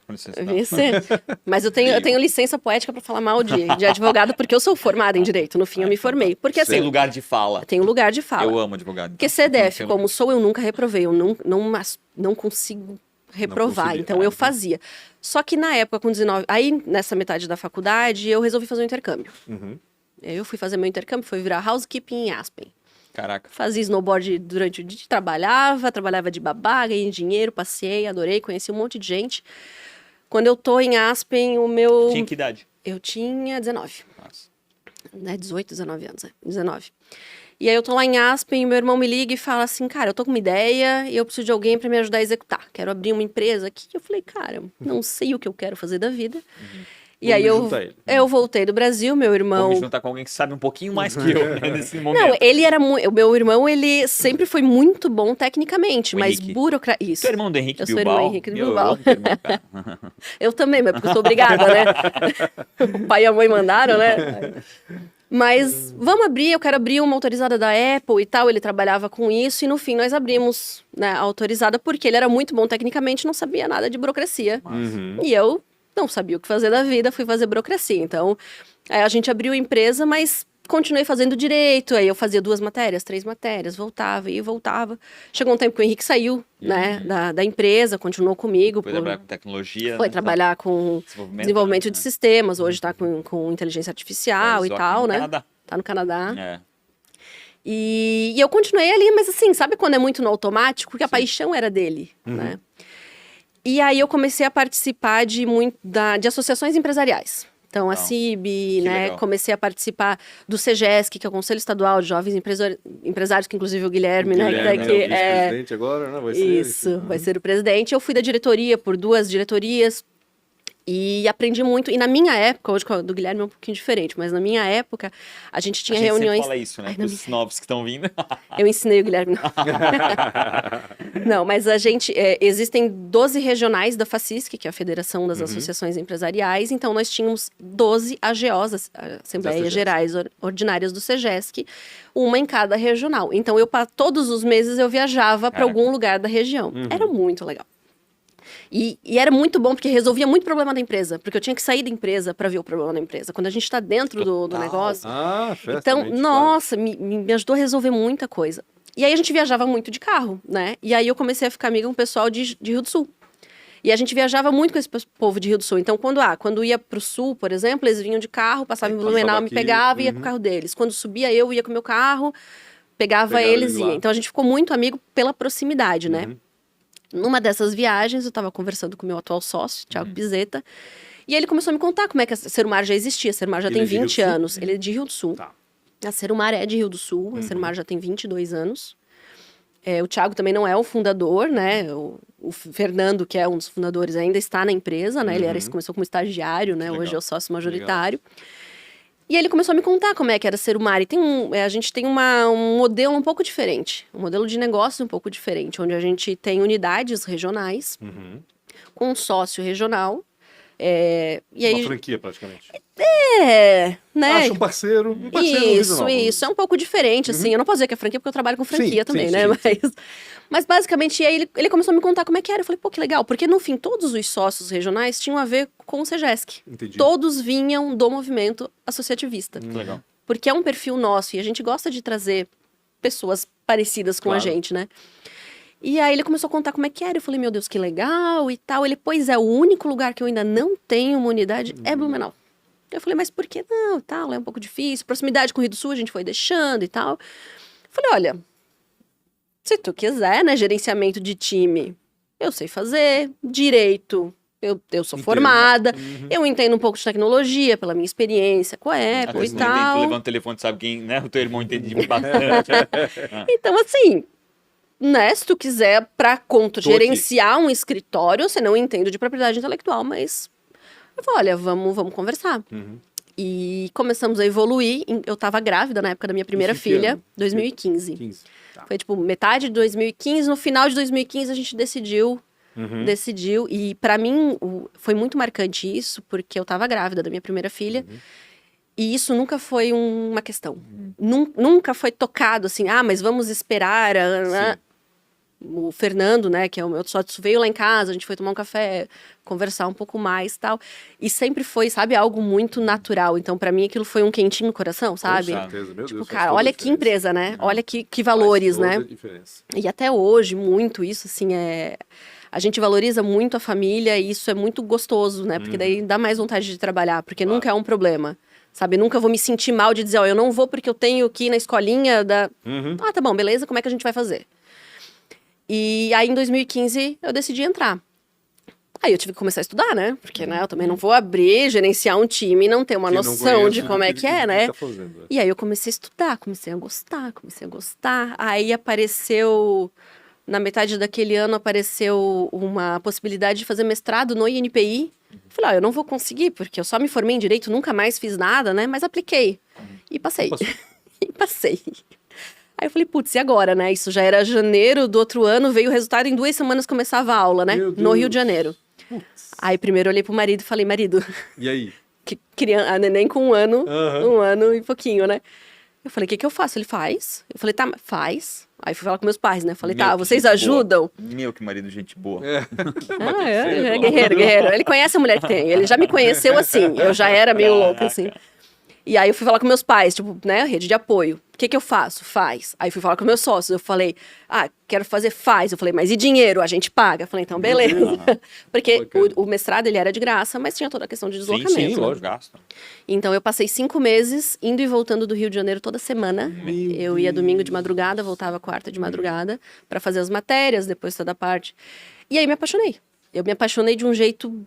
Mas eu tenho licença poética pra falar mal de advogado, porque eu sou formada em direito. No fim, eu me formei. Porque assim... Tem lugar de fala. Tem lugar de fala. Eu amo advogado. Porque CDF, como sou, eu nunca reprovei. Eu não consigo reprovar. Então, eu fazia. Só que na época, com 19... Aí, nessa metade da faculdade, eu resolvi fazer um intercâmbio. Eu fui fazer meu intercâmbio, foi virar housekeeping em Aspen. Caraca. Fazia snowboard durante o dia, trabalhava de babá, ganhei dinheiro, passei, adorei, conheci um monte de gente. Quando eu tô em Aspen, o meu... Tinha que idade? Eu tinha 19. Nossa. Né, 18, 19 anos, 19. E aí eu tô lá em Aspen, e meu irmão me liga e fala assim, cara, eu tô com uma ideia e eu preciso de alguém pra me ajudar a executar. Quero abrir uma empresa aqui. Eu falei, cara, não sei o que eu quero fazer da vida. E aí eu voltei do Brasil, meu irmão... Vou me juntar com alguém que sabe um pouquinho mais que eu, né, nesse momento. Não, ele era muito... O meu irmão, ele sempre foi muito bom tecnicamente, mas burocracia... Isso. Tu é irmão do Henrique Eu Bilbao? sou irmão do Henrique Bilbao. Eu amo teu irmão, cara. Eu também, mas porque eu sou obrigada, né? O pai e a mãe mandaram, né? Mas vamos abrir, eu quero abrir uma autorizada da Apple e tal. Ele trabalhava com isso e no fim nós abrimos, né, a autorizada porque ele era muito bom tecnicamente, não sabia nada de burocracia. E eu não sabia o que fazer da vida, fui fazer burocracia. Então, a gente abriu a empresa, mas continuei fazendo direito. Aí eu fazia 2 matérias, 3 matérias, voltava e voltava. Chegou um tempo que o Henrique saiu, né, da empresa, continuou comigo. Foi trabalhar com tecnologia. Foi trabalhar com desenvolvimento de sistemas. Hoje está com inteligência artificial e tal, né? Canadá. Tá no Canadá. E eu continuei ali, mas assim, sabe quando é muito no automático? Porque a paixão era dele, né? E aí eu comecei a participar de associações empresariais. Então, a CIB, né? Legal. Comecei a participar do CEGESC, que é o Conselho Estadual de Jovens Empresários, que inclusive o Guilherme, né? Que tá aqui, o vice-presidente agora, né? Vai ser isso, vai ser o presidente. Eu fui da diretoria por 2 diretorias. E aprendi muito. E na minha época, hoje do Guilherme é um pouquinho diferente, mas na minha época, a gente tinha reuniões... Sempre fala isso, né? Os novos que estão vindo. Eu ensinei o Guilherme. Não, mas a gente... existem 12 regionais da FACISC, que é a Federação das Associações Empresariais. Então, nós tínhamos 12 AGOs, Assembleias Gerais Ordinárias do CEGESC, uma em cada regional. Então, todos os meses eu viajava para algum lugar da região. Era muito legal. E era muito bom porque resolvia muito problema da empresa, porque eu tinha que sair da empresa para ver o problema da empresa. Quando a gente está dentro do negócio. Então, nossa, me ajudou a resolver muita coisa. E aí a gente viajava muito de carro, né? E aí eu comecei a ficar amiga com o pessoal de Rio do Sul. E a gente viajava muito com esse povo de Rio do Sul. Então, quando ia pro sul, por exemplo, eles vinham de carro, passavam em Blumenau, me pegava e ia com o carro deles. Quando subia, eu ia com o meu carro, pegava eles e ia. Então, a gente ficou muito amigo pela proximidade, né? Numa dessas viagens, eu estava conversando com o meu atual sócio, Thiago Pizeta, e ele começou a me contar como é que a Serumar já existia. A Serumar já tem 20 anos. Ele é de Rio do Sul. Tá. A Serumar é de Rio do Sul. A Serumar já tem 22 anos. O Thiago também não é o fundador, né? O Fernando, que é um dos fundadores, ainda está na empresa, né? Ele começou como estagiário, né? Hoje é o sócio majoritário. E ele começou a me contar como é que era Serumar. E a gente tem um modelo um pouco diferente. Um modelo de negócio um pouco diferente. Onde a gente tem unidades regionais com um sócio regional. E aí, uma franquia, praticamente. né? Acha um parceiro Isso. É um pouco diferente, assim. Eu não posso dizer que é franquia, porque eu trabalho com franquia também, né? Mas basicamente, aí ele começou a me contar como é que era. Eu falei, pô, que legal. Porque, no fim, todos os sócios regionais tinham a ver com o CEGESC. Entendi. Todos vinham do movimento associativista. Legal. Porque é um perfil nosso e a gente gosta de trazer pessoas parecidas com a gente, né? E aí ele começou a contar como é que era. Eu falei, meu Deus, que legal e tal. Ele, pois é, o único lugar que eu ainda não tenho uma unidade é Blumenau. Eu falei, mas por que não? Tal, é um pouco difícil. Proximidade com o Rio do Sul a gente foi deixando e tal. Eu falei, olha, Se tu quiser, né, gerenciamento de time, eu sei fazer, direito, eu sou Entendo. formada, Uhum. eu entendo um pouco de tecnologia, pela minha experiência com a Apple e Tu tal. levanta o telefone, sabe quem, né? O teu irmão entende bastante. Então, assim, né, se tu quiser pra aqui. gerenciar um escritório, você não entende de propriedade intelectual, mas eu falei, olha, vamos conversar. Uhum. E começamos a evoluir. Eu tava grávida na época da minha primeira Isso em que filha, ano? 2015. 15. Tá. Foi tipo metade de 2015, no final de 2015 a gente decidiu. Uhum. E pra mim foi muito marcante isso, porque eu tava grávida da minha primeira filha. E isso nunca foi uma questão. Nunca foi tocado assim, mas vamos esperar. Sim. O Fernando, né, que é o meu sócio, veio lá em casa, a gente foi tomar um café, conversar um pouco mais e tal. E sempre foi, sabe, algo muito natural. Então, pra mim, aquilo foi um quentinho no coração, sabe? Com certeza, meu Tipo, Deus. faz cara, toda a olha que diferença. empresa, né? Olha que valores, Faz né? toda a diferença. E até hoje, muito isso, assim, a gente valoriza muito a família e isso é muito gostoso, né? Porque daí dá mais vontade de trabalhar, porque nunca é um problema, sabe? Nunca vou me sentir mal de dizer, ó, eu não vou porque eu tenho que ir na escolinha da... Uhum. Ah, tá bom, beleza, como é que a gente vai fazer? E aí, em 2015, eu decidi entrar. Aí eu tive que começar a estudar, né? Porque, né, eu também não vou abrir, gerenciar um time e não ter uma Quem não noção conhece de do como é que é, né? tá fazendo, né? E aí eu comecei a estudar, comecei a gostar. Aí apareceu, na metade daquele ano, apareceu uma possibilidade de fazer mestrado no INPI. Falei, eu não vou conseguir, porque eu só me formei em Direito, nunca mais fiz nada, né? Mas apliquei. E passei. Passou. E passei. Aí eu falei, putz, e agora, né? Isso já era janeiro do outro ano, veio o resultado, em 2 semanas começava a aula, né? Meu No Rio Deus. de Janeiro. Putz. Aí primeiro eu olhei pro marido e falei, marido, E aí? a neném com 1 ano, Aham. 1 ano e pouquinho, né? Eu falei, o que eu faço? Ele faz. Eu falei, tá, faz. Aí fui falar com meus pais, né? Falei, Meu, tá, que vocês gente ajudam? Meu, que marido, gente boa. É guerreiro. Ele conhece a mulher que tem. Ele já me conheceu assim. Eu já era meio louca, assim. E aí eu fui falar com meus pais, tipo, né, rede de apoio. O que eu faço? Faz. Aí fui falar com meus sócios, eu falei, quero fazer, faz. Eu falei, mas e dinheiro? A gente paga. Eu falei, então, beleza. Porque Bacana. o mestrado, ele era de graça, mas tinha toda a questão de deslocamento. Sim, né? lógico. Gasto. Então eu passei 5 meses indo e voltando do Rio de Janeiro toda semana. Eu ia domingo de madrugada, voltava quarta de madrugada pra fazer as matérias, depois toda a parte. E aí me apaixonei. Eu me apaixonei de um jeito,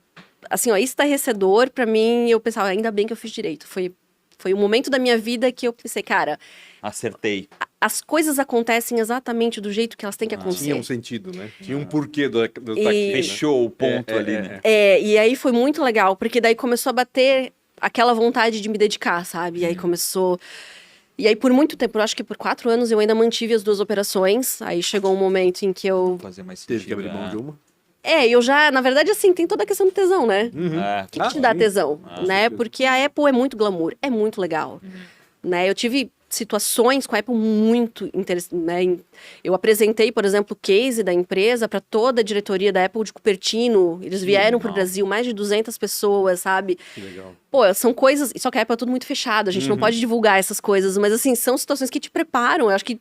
assim, ó, estarrecedor pra mim. Eu pensava, ainda bem que eu fiz direito. Foi um momento da minha vida que eu pensei, cara, Acertei. as coisas acontecem exatamente do jeito que elas têm que acontecer. Tinha um sentido, né? Tinha um porquê do tá E- aqui, né? Fechou o ponto ali, né? E aí foi muito legal, porque daí começou a bater aquela vontade de me dedicar, sabe? E aí começou... E aí por muito tempo, eu acho que por 4 anos eu ainda mantive as 2 operações. Aí chegou um momento em que eu... Fazer mais Teve sentido. que abrir mão de uma. Eu já, na verdade, assim, tem toda a questão do tesão, né? É, O que te dá sim. tesão, né? certeza. Porque a Apple é muito glamour, é muito legal, né? Eu tive situações com a Apple muito interessantes, né? Eu apresentei, por exemplo, o case da empresa para toda a diretoria da Apple de Cupertino. Eles vieram para o legal. Brasil, mais de 200 pessoas, sabe? Que legal. Pô, são coisas... Só que a Apple é tudo muito fechado, a gente não pode divulgar essas coisas. Mas, assim, são situações que te preparam. Eu acho que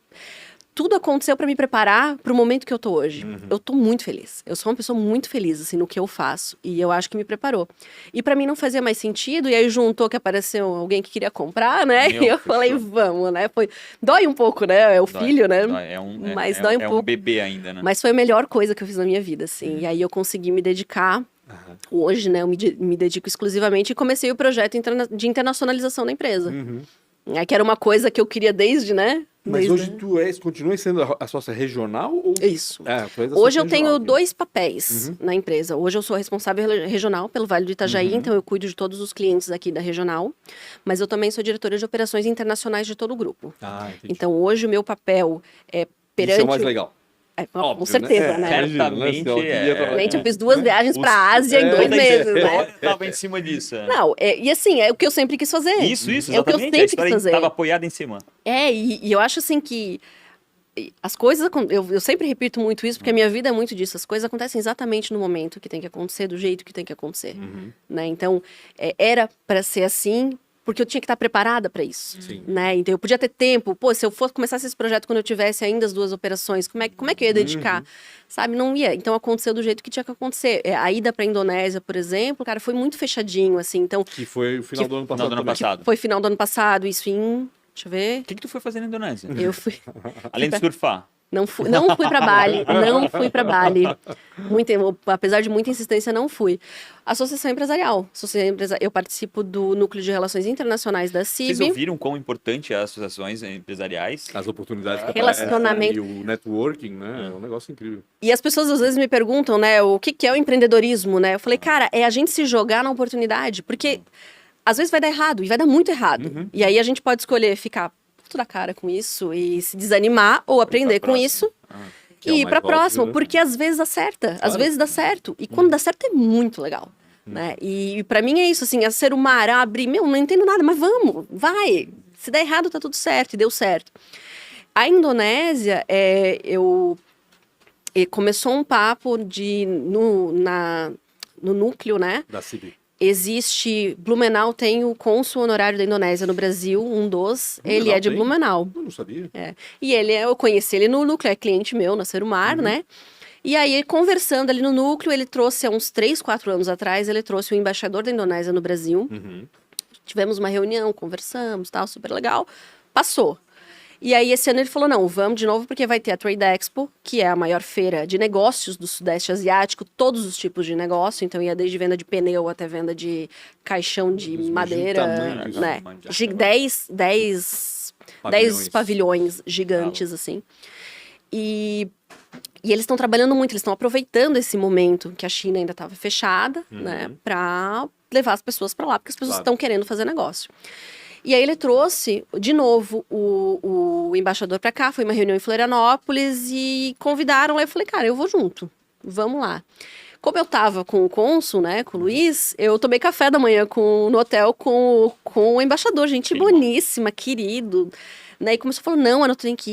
tudo aconteceu para me preparar para o momento que eu tô hoje. Eu tô muito feliz. Eu sou uma pessoa muito feliz, assim, no que eu faço. E eu acho que me preparou. E para mim não fazia mais sentido. E aí juntou que apareceu alguém que queria comprar, né? Meu, e eu fechou. falei, vamos, né? Dói um pouco, né? É o Dói, filho, né? dói. Mas dói um é pouco. um bebê ainda, né? Mas foi a melhor coisa que eu fiz na minha vida, assim. E aí eu consegui me dedicar. Hoje, né, eu me dedico exclusivamente e comecei o projeto de internacionalização da empresa. Que era uma coisa que eu queria desde, né? Mas desde- hoje continua sendo a sócia regional? Ou... Isso. Tu és a Hoje sócia eu tenho regional, 2 papéis na empresa. Hoje eu sou responsável regional pelo Vale do Itajaí, então eu cuido de todos os clientes aqui da regional. Mas eu também sou diretora de operações internacionais de todo o grupo. Entendi. Então hoje o meu papel é perante... Isso é o mais legal. Com Óbvio, certeza, né? Certamente Realmente eu fiz 2 viagens Os- para a Ásia em 2 Toda a meses, né? história tava em cima disso. Não, e assim, é o que eu sempre quis fazer. Isso, É o que eu exatamente. sempre A quis história fazer. estava apoiada em cima. E eu acho assim que as coisas... Eu sempre repito muito isso, porque a minha vida é muito disso. As coisas acontecem exatamente no momento que tem que acontecer, do jeito que tem que acontecer. Né? Então, era para ser assim, porque eu tinha que estar preparada para isso. Sim. Né? Então, eu podia ter tempo. Pô, se eu fosse começar esse projeto quando eu tivesse ainda as 2 operações, como é que eu ia dedicar? Sabe? Não ia. Então, aconteceu do jeito que tinha que acontecer. A ida para a Indonésia, por exemplo, cara, foi muito fechadinho, assim. Então, Que foi o final do ano passado. Final do ano também. passado. foi final do ano passado, isso em... Deixa eu ver. O que tu foi fazer na Indonésia? Eu fui... Além de surfar. Não fui para Bali, não fui para Bali. Apesar de muita insistência, não fui. Associação Empresarial. Eu participo do Núcleo de Relações Internacionais da CIB. Vocês ouviram quão importante é as associações empresariais? As oportunidades que Relacionamento. aparecem e o networking, né? É um negócio incrível. E as pessoas às vezes me perguntam, né, o que é o empreendedorismo, né? Eu falei, cara, é a gente se jogar na oportunidade, porque às vezes vai dar errado, e vai dar muito errado. E aí a gente pode escolher ficar puto da cara com isso e se desanimar, ou aprender com isso e ir pra próxima, porque às vezes acerta, às vezes dá certo. E quando dá certo é muito legal. Né? E pra mim é isso, assim, é ser o mar, abrir, não entendo nada, mas vamos, vai. Se der errado, tá tudo certo, e deu certo. A Indonésia, começou um papo no núcleo, né? Da CIB. Existe, Blumenau tem o cônsul honorário da Indonésia no Brasil, um dos, ele é de Blumenau. Eu não sabia. E eu conheci ele no núcleo, é cliente meu, na Serumar, né? E aí, conversando ali no núcleo, ele trouxe, há uns 3, 4 anos atrás, ele trouxe o embaixador da Indonésia no Brasil. Tivemos uma reunião, conversamos, tal, super legal. Passou. E aí, esse ano ele falou, não, vamos de novo, porque vai ter a Trade Expo, que é a maior feira de negócios do Sudeste Asiático, todos os tipos de negócio, então ia desde venda de pneu até venda de caixão de madeira, né? 10 pavilhões gigantes, assim. E eles estão trabalhando muito, eles estão aproveitando esse momento que a China ainda estava fechada, né, para levar as pessoas para lá, porque as pessoas estão querendo fazer negócio. E aí ele trouxe, de novo, o embaixador para cá, foi uma reunião em Florianópolis e convidaram lá, eu falei, cara, eu vou junto, vamos lá. Como eu tava com o cônsul, né, com o Luiz, eu tomei café da manhã no hotel com o embaixador, gente boníssima, querido, né, e começou a falar, não, Ana, tu tem que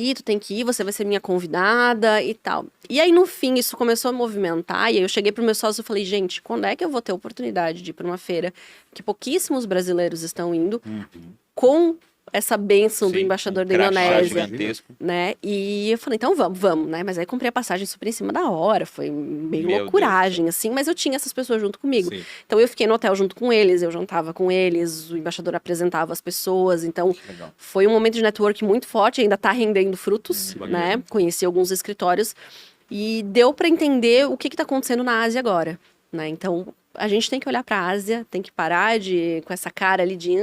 ir, você vai ser minha convidada e tal. E aí, no fim, isso começou a movimentar, e aí eu cheguei pro meu sócio e falei, gente, quando é que eu vou ter a oportunidade de ir pra uma feira que pouquíssimos brasileiros estão indo, com essa bênção do embaixador da Indonésia, né? E eu falei, então vamos, né? Mas aí comprei a passagem super em cima da hora, foi meio loucuragem, assim, mas eu tinha essas pessoas junto comigo. Então eu fiquei no hotel junto com eles, eu jantava com eles, o embaixador apresentava as pessoas, então foi um momento de network muito forte, ainda tá rendendo frutos, né? Conheci alguns escritórios e deu para entender o que tá acontecendo na Ásia agora, né? Então a gente tem que olhar para a Ásia, tem que parar com essa cara ali de...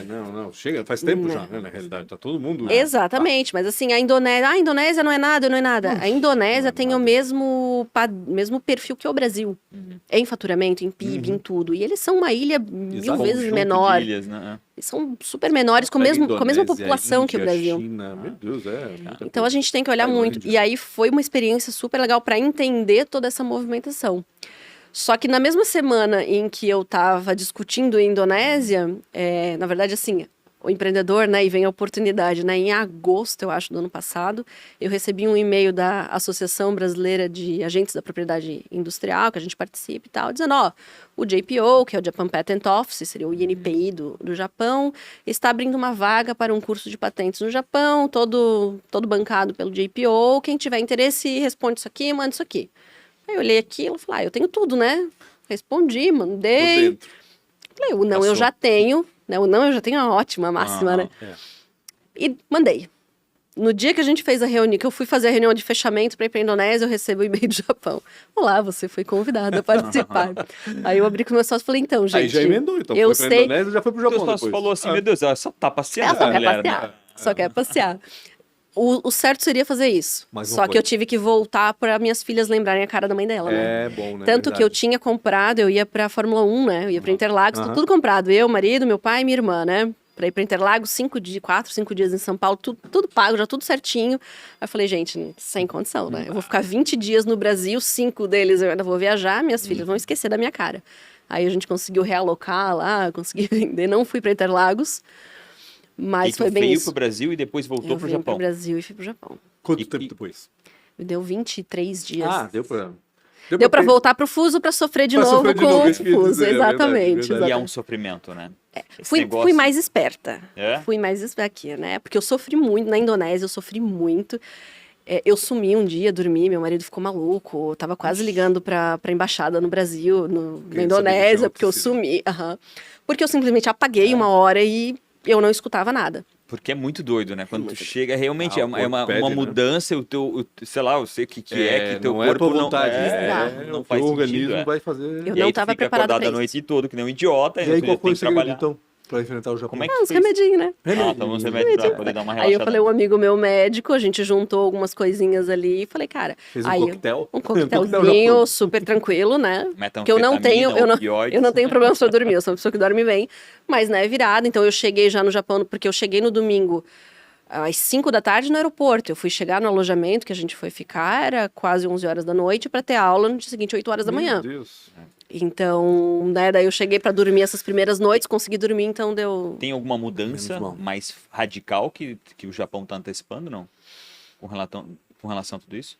não, chega, faz tempo já, né, na realidade, tá todo mundo... Exatamente, mas assim, a Indonésia não é nada. A Indonésia tem o mesmo perfil que o Brasil, em faturamento, em PIB, em tudo, e eles são uma ilha 1000 vezes menor. De ilhas, né? Eles são super menores, com a mesma população que o Brasil. China, meu Deus, então a gente tem que olhar muito, e aí foi uma experiência super legal para entender toda essa movimentação. Só que na mesma semana em que eu estava discutindo em Indonésia, na verdade, assim, o empreendedor, né, e vem a oportunidade, né, em agosto, eu acho, do ano passado, eu recebi um e-mail da Associação Brasileira de Agentes da Propriedade Industrial, que a gente participa e tal, dizendo, o JPO, que é o Japan Patent Office, seria o INPI do Japão, está abrindo uma vaga para um curso de patentes no Japão, todo bancado pelo JPO, quem tiver interesse, responde isso aqui, manda isso aqui. Aí eu olhei aquilo e falei, eu tenho tudo, né? Respondi, mandei. Falei, o não eu já tenho, né? O não eu já tenho a ótima, a máxima, né? E mandei. No dia que a gente fez a reunião, que eu fui fazer a reunião de fechamento para ir para a Indonésia, eu recebo o e-mail do Japão. Olá, você foi convidada a participar. Aí eu abri com o meu sócio e falei, então, gente... Aí já emendou, então eu foi para a Indonésia e já foi para o Japão depois. O sócio falou assim, meu Deus, ela só tá passeando. Ela só quer passear, só quer passear. O certo seria fazer isso. Só que eu tive que voltar para minhas filhas lembrarem a cara da mãe dela, né? Bom, né? Tanto que eu tinha comprado, eu ia pra Fórmula 1, né? Eu ia pra Interlagos, tudo comprado. Eu, marido, meu pai e minha irmã, né? Pra ir pra Interlagos, 4, 5 dias em São Paulo, tudo pago, já tudo certinho. Aí eu falei, gente, sem condição, né? Eu vou ficar 20 dias no Brasil, 5 deles eu ainda vou viajar, minhas filhas vão esquecer da minha cara. Aí a gente conseguiu realocar lá, consegui vender, não fui pra Interlagos. Mas foi bem isso. Veio pro Brasil e depois voltou pro Japão. Eu vim pro Brasil e fui pro Japão. Quanto tempo depois? Me deu 23 dias. Deu pra voltar pro fuso pra sofrer de novo com o fuso. Exatamente. E é um sofrimento, né? Fui mais esperta. Fui mais esperta aqui, né? Porque eu sofri muito na Indonésia, eu sofri muito. Eu sumi um dia, dormi, meu marido ficou maluco. Eu tava quase ligando pra embaixada no Brasil, na Indonésia, porque eu sumi. Porque eu simplesmente apaguei uma hora e eu não escutava nada. Porque é muito doido, né? Quando tu chega, realmente Ah, é o uma, corpo pede, uma né? mudança, sei lá, eu sei o que é, que teu não corpo é tua vontade, não o faz teu sentido. organismo vai fazer. Eu E não aí tu tava fica preparada acordado pra a noite isso. toda, que nem um idiota, E aí, tu qual tem foi o que segredo, trabalhar. então, pra enfrentar o Japão? Como é que Ah, uns tu fez? remedinhos, né? Ah, toma uns remédios pra poder dar uma Aí eu relaxada. falei, um amigo meu médico, a gente juntou algumas coisinhas ali e falei, cara, Fez um aí coquetel? um coquetel coquetelzinho japonês. super tranquilo, né? Metanfetamina, Que eu não tenho, opioides. eu não tenho problemas pra dormir, eu sou uma pessoa que dorme bem, mas né, virada. Então eu cheguei já no Japão, porque eu cheguei no domingo às 5 da tarde no aeroporto. Eu fui chegar no alojamento que a gente foi ficar, era quase 11 horas da noite, pra ter aula no dia seguinte, 8 horas da manhã. Meu Deus. Então, né, daí eu cheguei pra dormir essas primeiras noites, consegui dormir, então deu. Tem alguma mudança Menos mal. mais radical que o Japão tá antecipando, não? Com relação a tudo isso?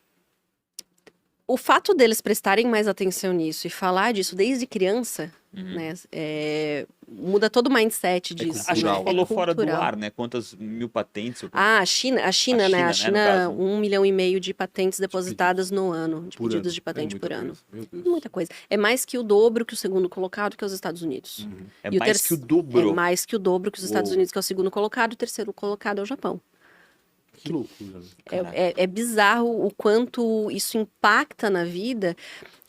O fato deles prestarem mais atenção nisso e falar disso desde criança, né, muda todo o mindset disso. Acho que cultural. tu falou fora do cultural. ar, né? Quantas mil patentes? Ah, a China, né? A China, né, no China, caso. 1,5 milhão de patentes depositadas no ano, de Por pedidos ano. de patente muita por ano. coisa. Meu Deus. Muita coisa. É mais que o dobro que o segundo colocado, que é os Estados Unidos. É E mais que o dobro. É mais que o dobro que os Estados Uou. Unidos, que é o segundo colocado, e o terceiro colocado é o Japão. Que loucura. Né? É bizarro o quanto isso impacta na vida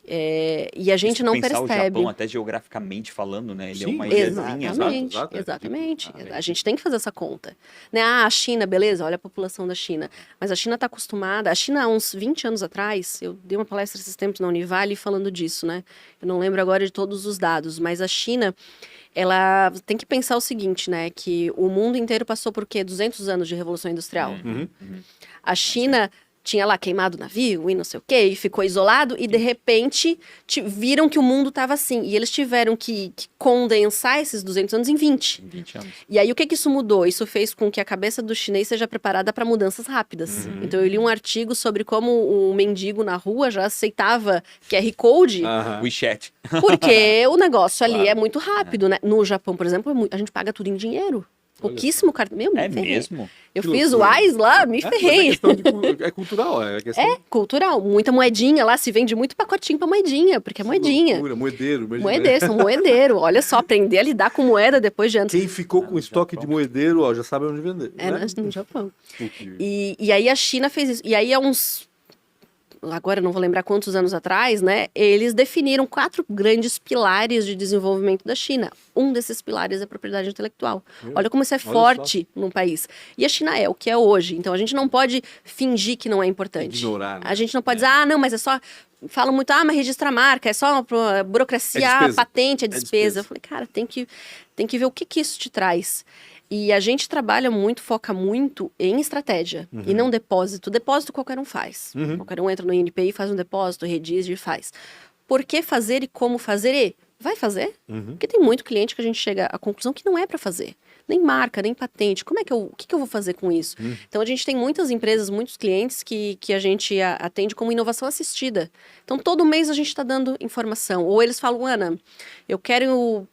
e a gente Se não pensar o percebe. Japão, até geograficamente falando, né? Ele é Sim, uma ilhazinha. Exatamente, exato, exatamente. é. A gente tem que fazer essa conta. Né? Ah, a China, beleza, olha a população da China. Mas a China está acostumada. A China, há uns 20 anos atrás, eu dei uma palestra esses tempos na Univale falando disso, né? Eu não lembro agora de todos os dados, mas a China, ela tem que pensar o seguinte, né? Que o mundo inteiro passou por quê? 200 anos de Revolução Industrial. A China tinha lá queimado o navio e não sei o quê, e ficou isolado, e de repente viram que o mundo estava assim. E eles tiveram que condensar esses 200 anos em 20. 20 anos. E aí o que isso mudou? Isso fez com que a cabeça do chinês seja preparada para mudanças rápidas. Então eu li um artigo sobre como o mendigo na rua já aceitava QR Code, Aham. WeChat. porque o negócio ali Claro. é muito rápido, né? No Japão, por exemplo, a gente paga tudo em dinheiro. Pouquíssimo cartão. Meu, me É ferrei. mesmo? Eu Que fiz o loucura. AIS lá, me Mas é ferrei. questão é cultural, é questão É cultural. Muita moedinha lá, se vende muito pacotinho pra moedinha, porque é moedinha. loucura, moedeiro. Imagina. Moedeiro, são moedeiro. Olha só, aprender a lidar com moeda depois de anos. Quem ficou com estoque de moedeiro, ó, já sabe onde vender. É, né? no Japão. Porque- E aí a China fez isso. E aí há uns... Agora eu não vou lembrar quantos anos atrás, né? Eles definiram 4 grandes pilares de desenvolvimento da China. Um desses pilares é a propriedade intelectual. Olha como isso é forte num país. E a China é o que é hoje. Então a gente não pode fingir que não é importante. Ignorar, né? A gente não pode dizer, ah, não, mas é só... Falam muito, ah, mas registra a marca, é só burocracia, É despesa. patente, é É despesa. despesa. Eu falei, cara, tem que ver o que isso te traz. E a gente trabalha muito, foca muito em estratégia e não depósito. Depósito qualquer um faz. Qualquer um entra no INPI, faz um depósito, redige e faz. Por que fazer e como fazer? E vai fazer? Porque tem muito cliente que a gente chega à conclusão que não é para fazer. Nem marca, nem patente. O que eu vou fazer com isso? Então a gente tem muitas empresas, muitos clientes que a gente atende como inovação assistida. Então todo mês a gente está dando informação. Ou eles falam, Ana, eu quero...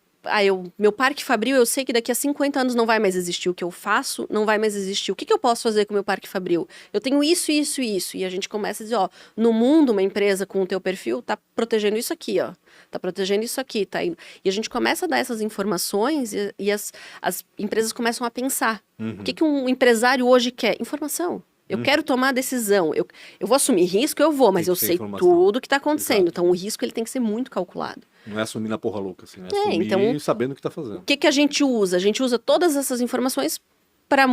meu parque fabril, eu sei que daqui a 50 anos não vai mais existir. O que eu faço não vai mais existir. O que eu posso fazer com o meu parque fabril? Eu tenho isso, isso e isso. E a gente começa a dizer, ó, no mundo, uma empresa com o teu perfil tá protegendo isso aqui, ó. Tá protegendo isso aqui, tá indo. E a gente começa a dar essas informações e as empresas começam a pensar. O que um empresário hoje quer? Informação. Eu quero tomar decisão. Eu vou assumir risco, eu vou, mas Tem eu que ter sei informação. tudo o que está acontecendo. Exato. Então, o risco ele tem que ser muito calculado. Não é assumir na porra louca, assim. É assumir então- sabendo o que tá fazendo. O que a gente usa? A gente usa todas essas informações para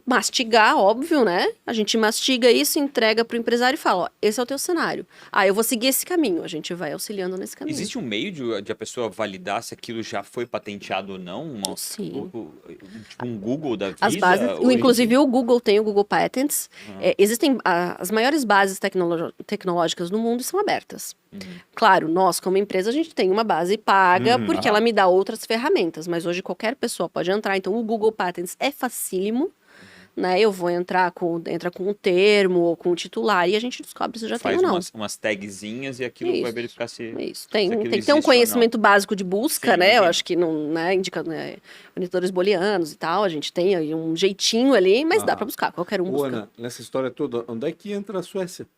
mastigar, óbvio, né? A gente mastiga isso, entrega para o empresário e fala, ó, esse é o teu cenário. Ah, eu vou seguir esse caminho. A gente vai auxiliando nesse caminho. Existe um meio de a pessoa validar se aquilo já foi patenteado ou não? Sim. Tipo um Google da vida? As bases, ou- inclusive o Google tem o Google Patents. Existem as maiores bases tecnológicas no mundo são abertas. Claro, nós como empresa a gente tem uma base paga porque ela me dá outras ferramentas, mas hoje qualquer pessoa pode entrar. Então o Google Patents é facílimo, né? Eu vou entra com um termo ou com o titular e a gente descobre se já faz tem ou não. umas tagzinhas e aquilo Isso. vai verificar se... Isso, tem aquilo que ter existe um ou conhecimento básico de busca, Sim, né? Eu imagino. acho que não, né, indica, né, monitores booleanos e tal, a gente tem aí um jeitinho ali, mas dá para buscar, qualquer um Ô, busca. Ana, nessa história toda, onde é que entra a Suécia?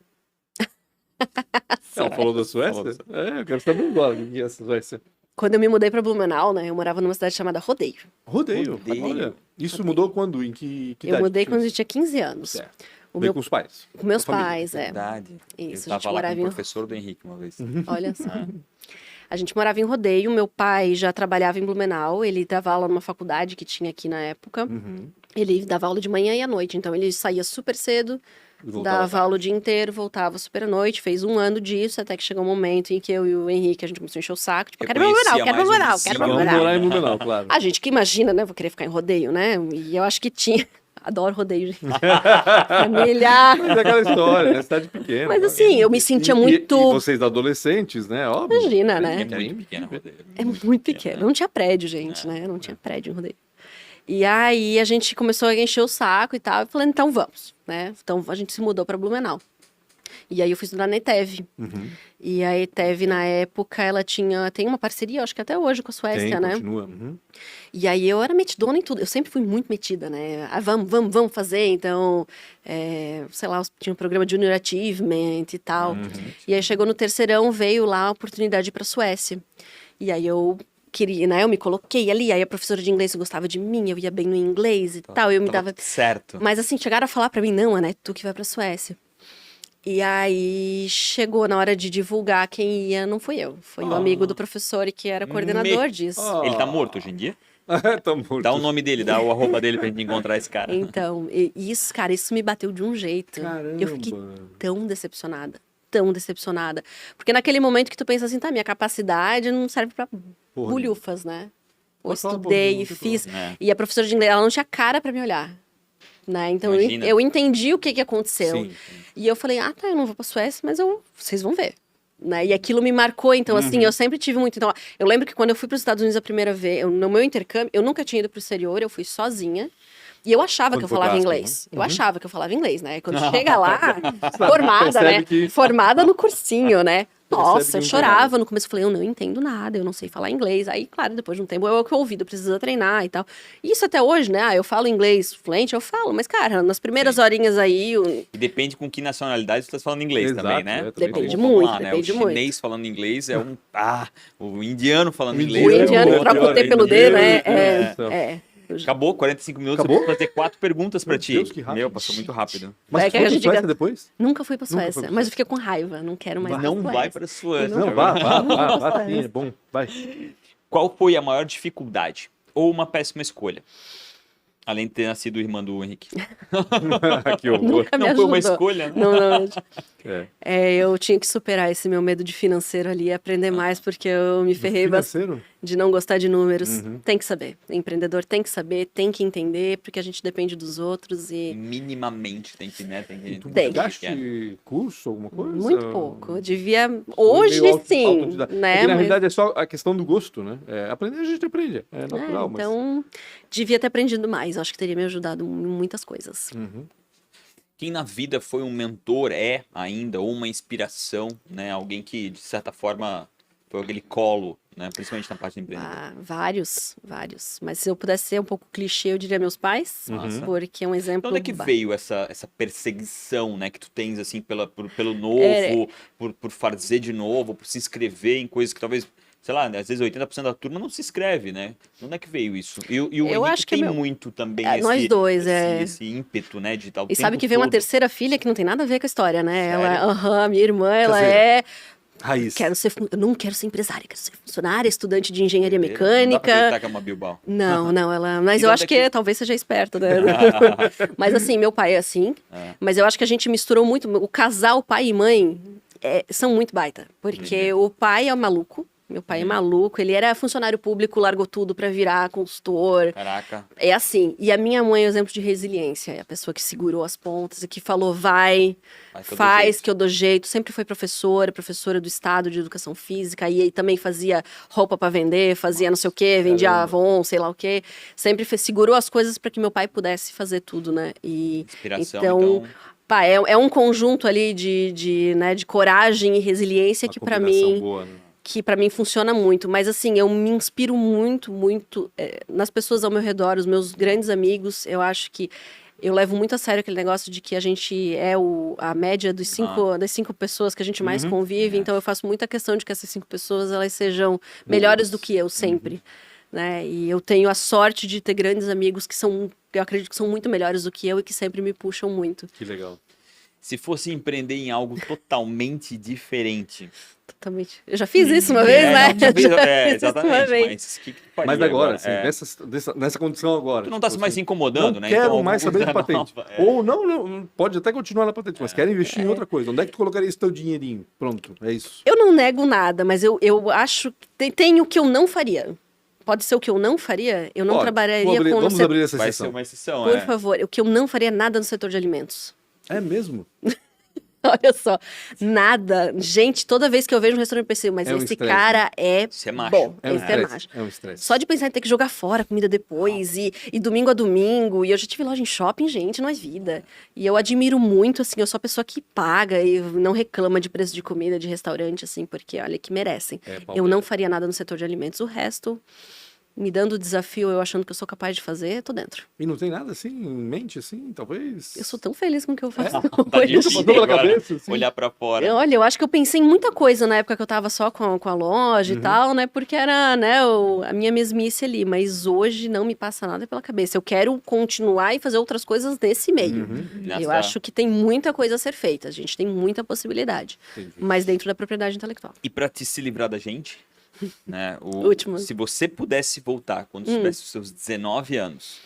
Ela falou da Suécia? Falou É, eu quero saber agora o que é essa Suécia. Quando eu me mudei pra Blumenau, né? Eu morava numa cidade chamada Rodeio. Rodeio. Rodeio. Olha, isso Rodeio. mudou quando? Em que Eu idade? mudei que quando foi eu tinha 15 anos. isso? Certo. O Veio meu, com os pais? com meus Com a família. pais, é. Verdade. Isso, Eu a gente tava lá com morava o em... professor do Henrique uma vez. Olha só. A gente morava em Rodeio, meu pai já trabalhava em Blumenau, ele dava aula numa faculdade que tinha aqui na época. Uhum. Ele dava aula de manhã e à noite, então ele saía super cedo, E voltava dava aula o dia inteiro, voltava super à noite, fez um ano disso, até que chegou um momento em que eu e o Henrique, a gente começou a encher o saco, tipo, Eu quero ir pra Blumenau, conhecia quero ir pra mais o Blumenau, quero ir vizinho. pra Vamos Blumenau. morar em Blumenau, claro. A gente que imagina, né, vou querer ficar em Rodeio, né, e eu acho que tinha... Adoro Rodeio, gente. Família... Mas é aquela história, né? Cidade pequena. Mas né? assim, eu me sentia muito... E vocês adolescentes, né? Óbvio. Imagina, É né? muito pequena, Rodeio. É muito pequeno. Não tinha prédio, gente, né? Não tinha prédio em Rodeio. E aí a gente começou a encher o saco e tal. E falando, então vamos, né? Então a gente se mudou para Blumenau. E aí eu fui estudar na ETEV. Uhum. E a ETEV, na época, ela tem uma parceria, acho que até hoje, com a Suécia, Tem, né? continua. Uhum. E aí eu era metidona em tudo. Eu sempre fui muito metida, né? Ah, vamos fazer. Então, sei lá, tinha um programa de Junior Achievement e tal. Uhum. E aí chegou no terceirão, veio lá a oportunidade de ir pra Suécia. E aí eu queria, né? Eu me coloquei ali. Aí a professora de inglês gostava de mim, eu ia bem no inglês e tal. Eu me Tava dava... tudo certo. Mas assim, chegaram a falar pra mim, não, Ana, é tu que vai pra Suécia. E aí chegou na hora de divulgar quem ia, não fui eu. Foi o amigo do professor e que era coordenador disso. Ah. Ele tá morto hoje em dia? Tá morto. Dá o nome dele, dá o arroba dele pra gente encontrar esse cara. Então, isso, cara, isso me bateu de um jeito. Caramba. Eu fiquei tão decepcionada. Tão decepcionada. Porque naquele momento que tu pensa assim, tá, minha capacidade não serve pra Porra bulhufas, né? Eu Pode falar, estudei não e tem fiz. problema. É. E a professora de inglês, ela não tinha cara pra me olhar. Né? Então Imagina. eu entendi o que aconteceu. Sim. E eu falei, tá, eu não vou pra Suécia, mas vocês vão ver. Né? E aquilo me marcou, então assim, eu sempre tive muito. Então, eu lembro que quando eu fui para os Estados Unidos a primeira vez, no meu intercâmbio, eu nunca tinha ido pro exterior, eu fui sozinha. E eu achava Quando que eu foi falava pra Aspen, inglês. né? Eu achava que eu falava inglês, né? Quando chega lá, formada, né? Percebe que- Formada no cursinho, né? Nossa, que eu não chorava entendeu. no começo. Eu falei, eu não entendo nada, eu não sei falar inglês. Aí, claro, depois de um tempo, eu que o ouvido precisa treinar e tal. Isso até hoje, né? Eu falo inglês fluente, eu falo. Mas, cara, nas primeiras horinhas aí, E depende com que nacionalidade você tá falando inglês Exato, também, né? é, também Depende tem. Vamos muito, lá, né? depende O muito. chinês falando inglês é um... o indiano falando O inglês o é indiano outro. troca o T pelo D, Deus né? do céu. Acabou, 45 minutos. Acabou? Eu vou fazer 4 perguntas pra Meu ti. Deus, que rápido. Meu, passou muito rápido. Mas É tu que foi a pra gente Suécia gasta- depois? Nunca fui pra Nunca foi Suécia, pra mas eu fiquei com raiva, não quero mais. Não pra vai Suécia. pra Suécia. Não, vá Suécia. sim, é bom. Vai. Qual foi a maior dificuldade? Ou uma péssima escolha? Além de ter nascido irmã do Henrique. Que horror. Nunca me Não foi uma ajudou. escolha, né? Não. É. Eu tinha que superar esse meu medo de financeiro ali, aprender mais, porque eu me ferrei bastante Financeiro? de não gostar de números. Uhum. Tem que saber. Empreendedor tem que saber, tem que entender, porque a gente depende dos outros e Minimamente tem que, né? Tem que... Tu Tem. buscaste curso, alguma coisa? muito pouco. Eu devia. Foi Hoje meio sim, autodidata. né? Porque, na Mas- realidade é só a questão do gosto, né? Aprender a gente aprende, é natural, mas... então, devia ter aprendido mais. Acho que teria me ajudado em muitas coisas. Uhum. Quem na vida foi um mentor, é ainda, ou uma inspiração, né? Alguém que, de certa forma, foi aquele colo, né? Principalmente na parte de empreendedor. Vários. Mas se eu pudesse ser um pouco clichê, eu diria meus pais, Massa. porque é um exemplo. Então, onde é que veio essa perseguição, né? Que tu tens, assim, pelo novo, É. por fazer de novo, por se inscrever em coisas que talvez... Sei lá, às vezes 80% da turma não se inscreve, né? Onde é que veio isso? E o Eu Henrique acho que tem meu- muito também nós dois, esse ímpeto, né? De tal E sabe que vem uma terceira filha que não tem nada a ver com a história, né? Sério? Minha irmã, ela Caseira. é. Raiz. Eu não quero ser empresária, quero ser funcionária, estudante de engenharia Não dá pra mecânica. acreditar que é uma Bilbao. Não, ela. Mas E eu onde acho é que que- talvez seja esperta, né? Mas assim, meu pai é assim. É. Mas eu acho que a gente misturou muito. O casal, pai e mãe, são muito baita. Porque o pai é maluco. Meu pai é maluco. Ele era funcionário público, largou tudo pra virar consultor. Caraca. É assim. E a minha mãe é um exemplo de resiliência. É a pessoa que segurou as pontas e que falou, vai, Vai que eu dou faz jeito. que eu dou jeito. Sempre foi professora do Estado de Educação Física. E aí também fazia roupa pra vender, fazia não sei o quê, vendia Caramba. Avon, sei lá o quê. Sempre segurou as coisas pra que meu pai pudesse fazer tudo, né? E Inspiração, então, então... pá, é um conjunto ali de coragem e resiliência Uma que pra combinação mim... boa, né? que pra mim funciona muito, mas assim, eu me inspiro muito nas pessoas ao meu redor, os meus grandes amigos, eu acho que Eu levo muito a sério aquele negócio de que a gente é a média das 5 pessoas que a gente mais convive, então eu faço muita questão de que essas 5 pessoas elas sejam melhores do que eu sempre. Né? E eu tenho a sorte de ter grandes amigos que eu acredito que são muito melhores do que eu e que sempre me puxam muito. Que legal. Se fosse empreender em algo totalmente diferente. Totalmente. Eu já fiz isso uma vez, né? Não, já fez, Já fiz isso exatamente. uma vez. Mas o que tu faria Mas agora, assim, É. nessa condição agora. Tu não tá tipo mais se incomodando, não né? quero Então, mais saber de alguma patente. coisa nova, Ou não, pode até continuar na patente, mas quero investir em outra coisa. Onde é que tu colocaria esse teu dinheirinho? Pronto, é isso. Eu não nego nada, mas eu acho que tem o que eu não faria. Pode ser o que eu não faria? Eu não Pode. trabalharia com... Vamos abrir essa Vai sessão. ser uma exceção, Por favor, o que eu não faria nada no setor de alimentos. É mesmo? Olha só, nada. Gente, toda vez que eu vejo um restaurante, eu penso, mas É um esse estresse, cara é Você é macho. bom. É um Esse é estresse. macho. É um estresse. Só de pensar em ter que jogar fora a comida depois, e domingo a domingo, e eu já tive loja em shopping, gente, não é vida. E eu admiro muito, assim, eu sou a pessoa que paga e não reclama de preço de comida de restaurante, assim, porque olha que merecem. Eu não faria nada no setor de alimentos, o resto, me dando o desafio, eu achando que eu sou capaz de fazer, tô dentro. E não tem nada assim em mente, assim, talvez? Eu sou tão feliz com o que eu faço Tá hoje. difícil Botou pela agora cabeça, assim? olhar pra fora. Olha, eu acho que eu pensei em muita coisa na época que eu tava só com a loja e tal, né? Porque era, né, a minha mesmice ali. Mas hoje não me passa nada pela cabeça. Eu quero continuar e fazer outras coisas nesse meio. Eu acho que tem muita coisa a ser feita. A gente tem muita possibilidade. Entendi. Mas dentro da propriedade intelectual. E pra te se livrar da gente, né? Último. Se você pudesse voltar quando tivesse os seus 19 anos,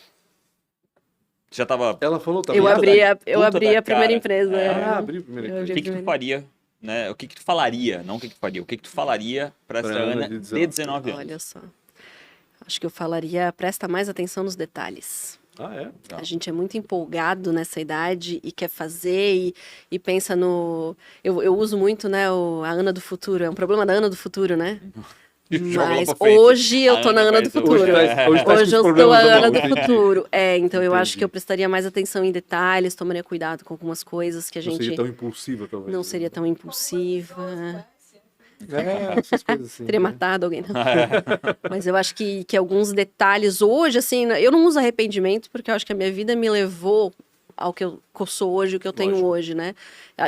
já tava. Ela falou também. Eu abri a puta da primeira cara. empresa. Ah, abriu primeiro. Eu O abri que que tu faria, né? O que que tu falaria? Não o que que tu faria. O que que tu falaria pra essa Pra Ana Ana de de 19 anos? Olha só. Acho que eu falaria, presta mais atenção nos detalhes. Ah, é? A gente é muito empolgado nessa idade e quer fazer e pensa no... Eu uso muito, né, a Ana do futuro. É um problema da Ana do futuro, né? Joga lá Mas pra frente. hoje eu A tô Ana na Ana vai do ser- futuro. Hoje tá com os Hoje eu sou problemas a do Ana do mundo. futuro. Então eu acho Entendi. que eu prestaria mais atenção em detalhes, tomaria cuidado com algumas coisas que a Não gente seria tão impulsiva, talvez. não seria tão impulsiva. Essas coisas assim. Teria né? matado alguém. Não. Mas eu acho que alguns detalhes hoje, assim, eu não uso arrependimento, porque eu acho que a minha vida me levou ao que eu sou hoje, o que eu tenho Lógico. hoje, né?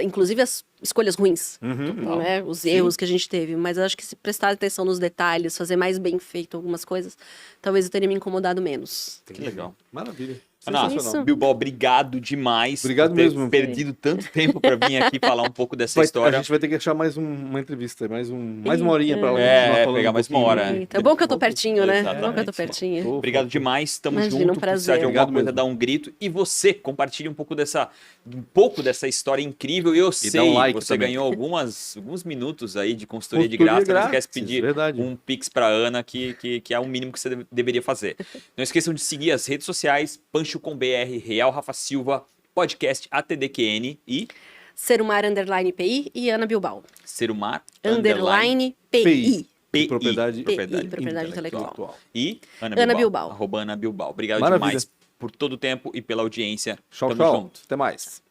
Inclusive as escolhas ruins, né? Os erros que a gente teve. Mas eu acho que se prestar atenção nos detalhes, fazer mais bem feito algumas coisas, talvez eu teria me incomodado menos. Que legal. Maravilha. Ana, Isso. Bilbao, obrigado demais Obrigado por ter mesmo. perdido tanto tempo pra vir aqui falar um pouco dessa A história. gente vai ter que achar mais uma entrevista, mais uma horinha pra ela É, continuar falando pegar um mais uma pouquinho. hora. Então, é bom que eu tô pertinho, né? É bom que eu Exatamente. tô pertinho. Tô- Obrigado demais, tamo Imagina, junto. um prazer. Precisar de alguma Obrigado coisa, mesmo. dá um grito. E você, compartilhe um pouco dessa história incrível. Eu sei, dá um like você também. ganhou alguns minutos aí de consultoria de Consultoria graça. Não grátis, esquece de pedir verdade. um pix pra Ana, que é o mínimo que você deveria fazer. Não esqueçam de seguir as redes sociais, Pancho com BR, Real Rafa Silva, podcast ATDQN e Serumar _PI e Ana Bilbao. Serumar _PI. PI. PI, Propriedade intelectual. E Ana Bilbao. @Ana Bilbao. Obrigado Maravilha. demais por todo o tempo e pela audiência. Tchau, Tamo tchau. junto. Até mais.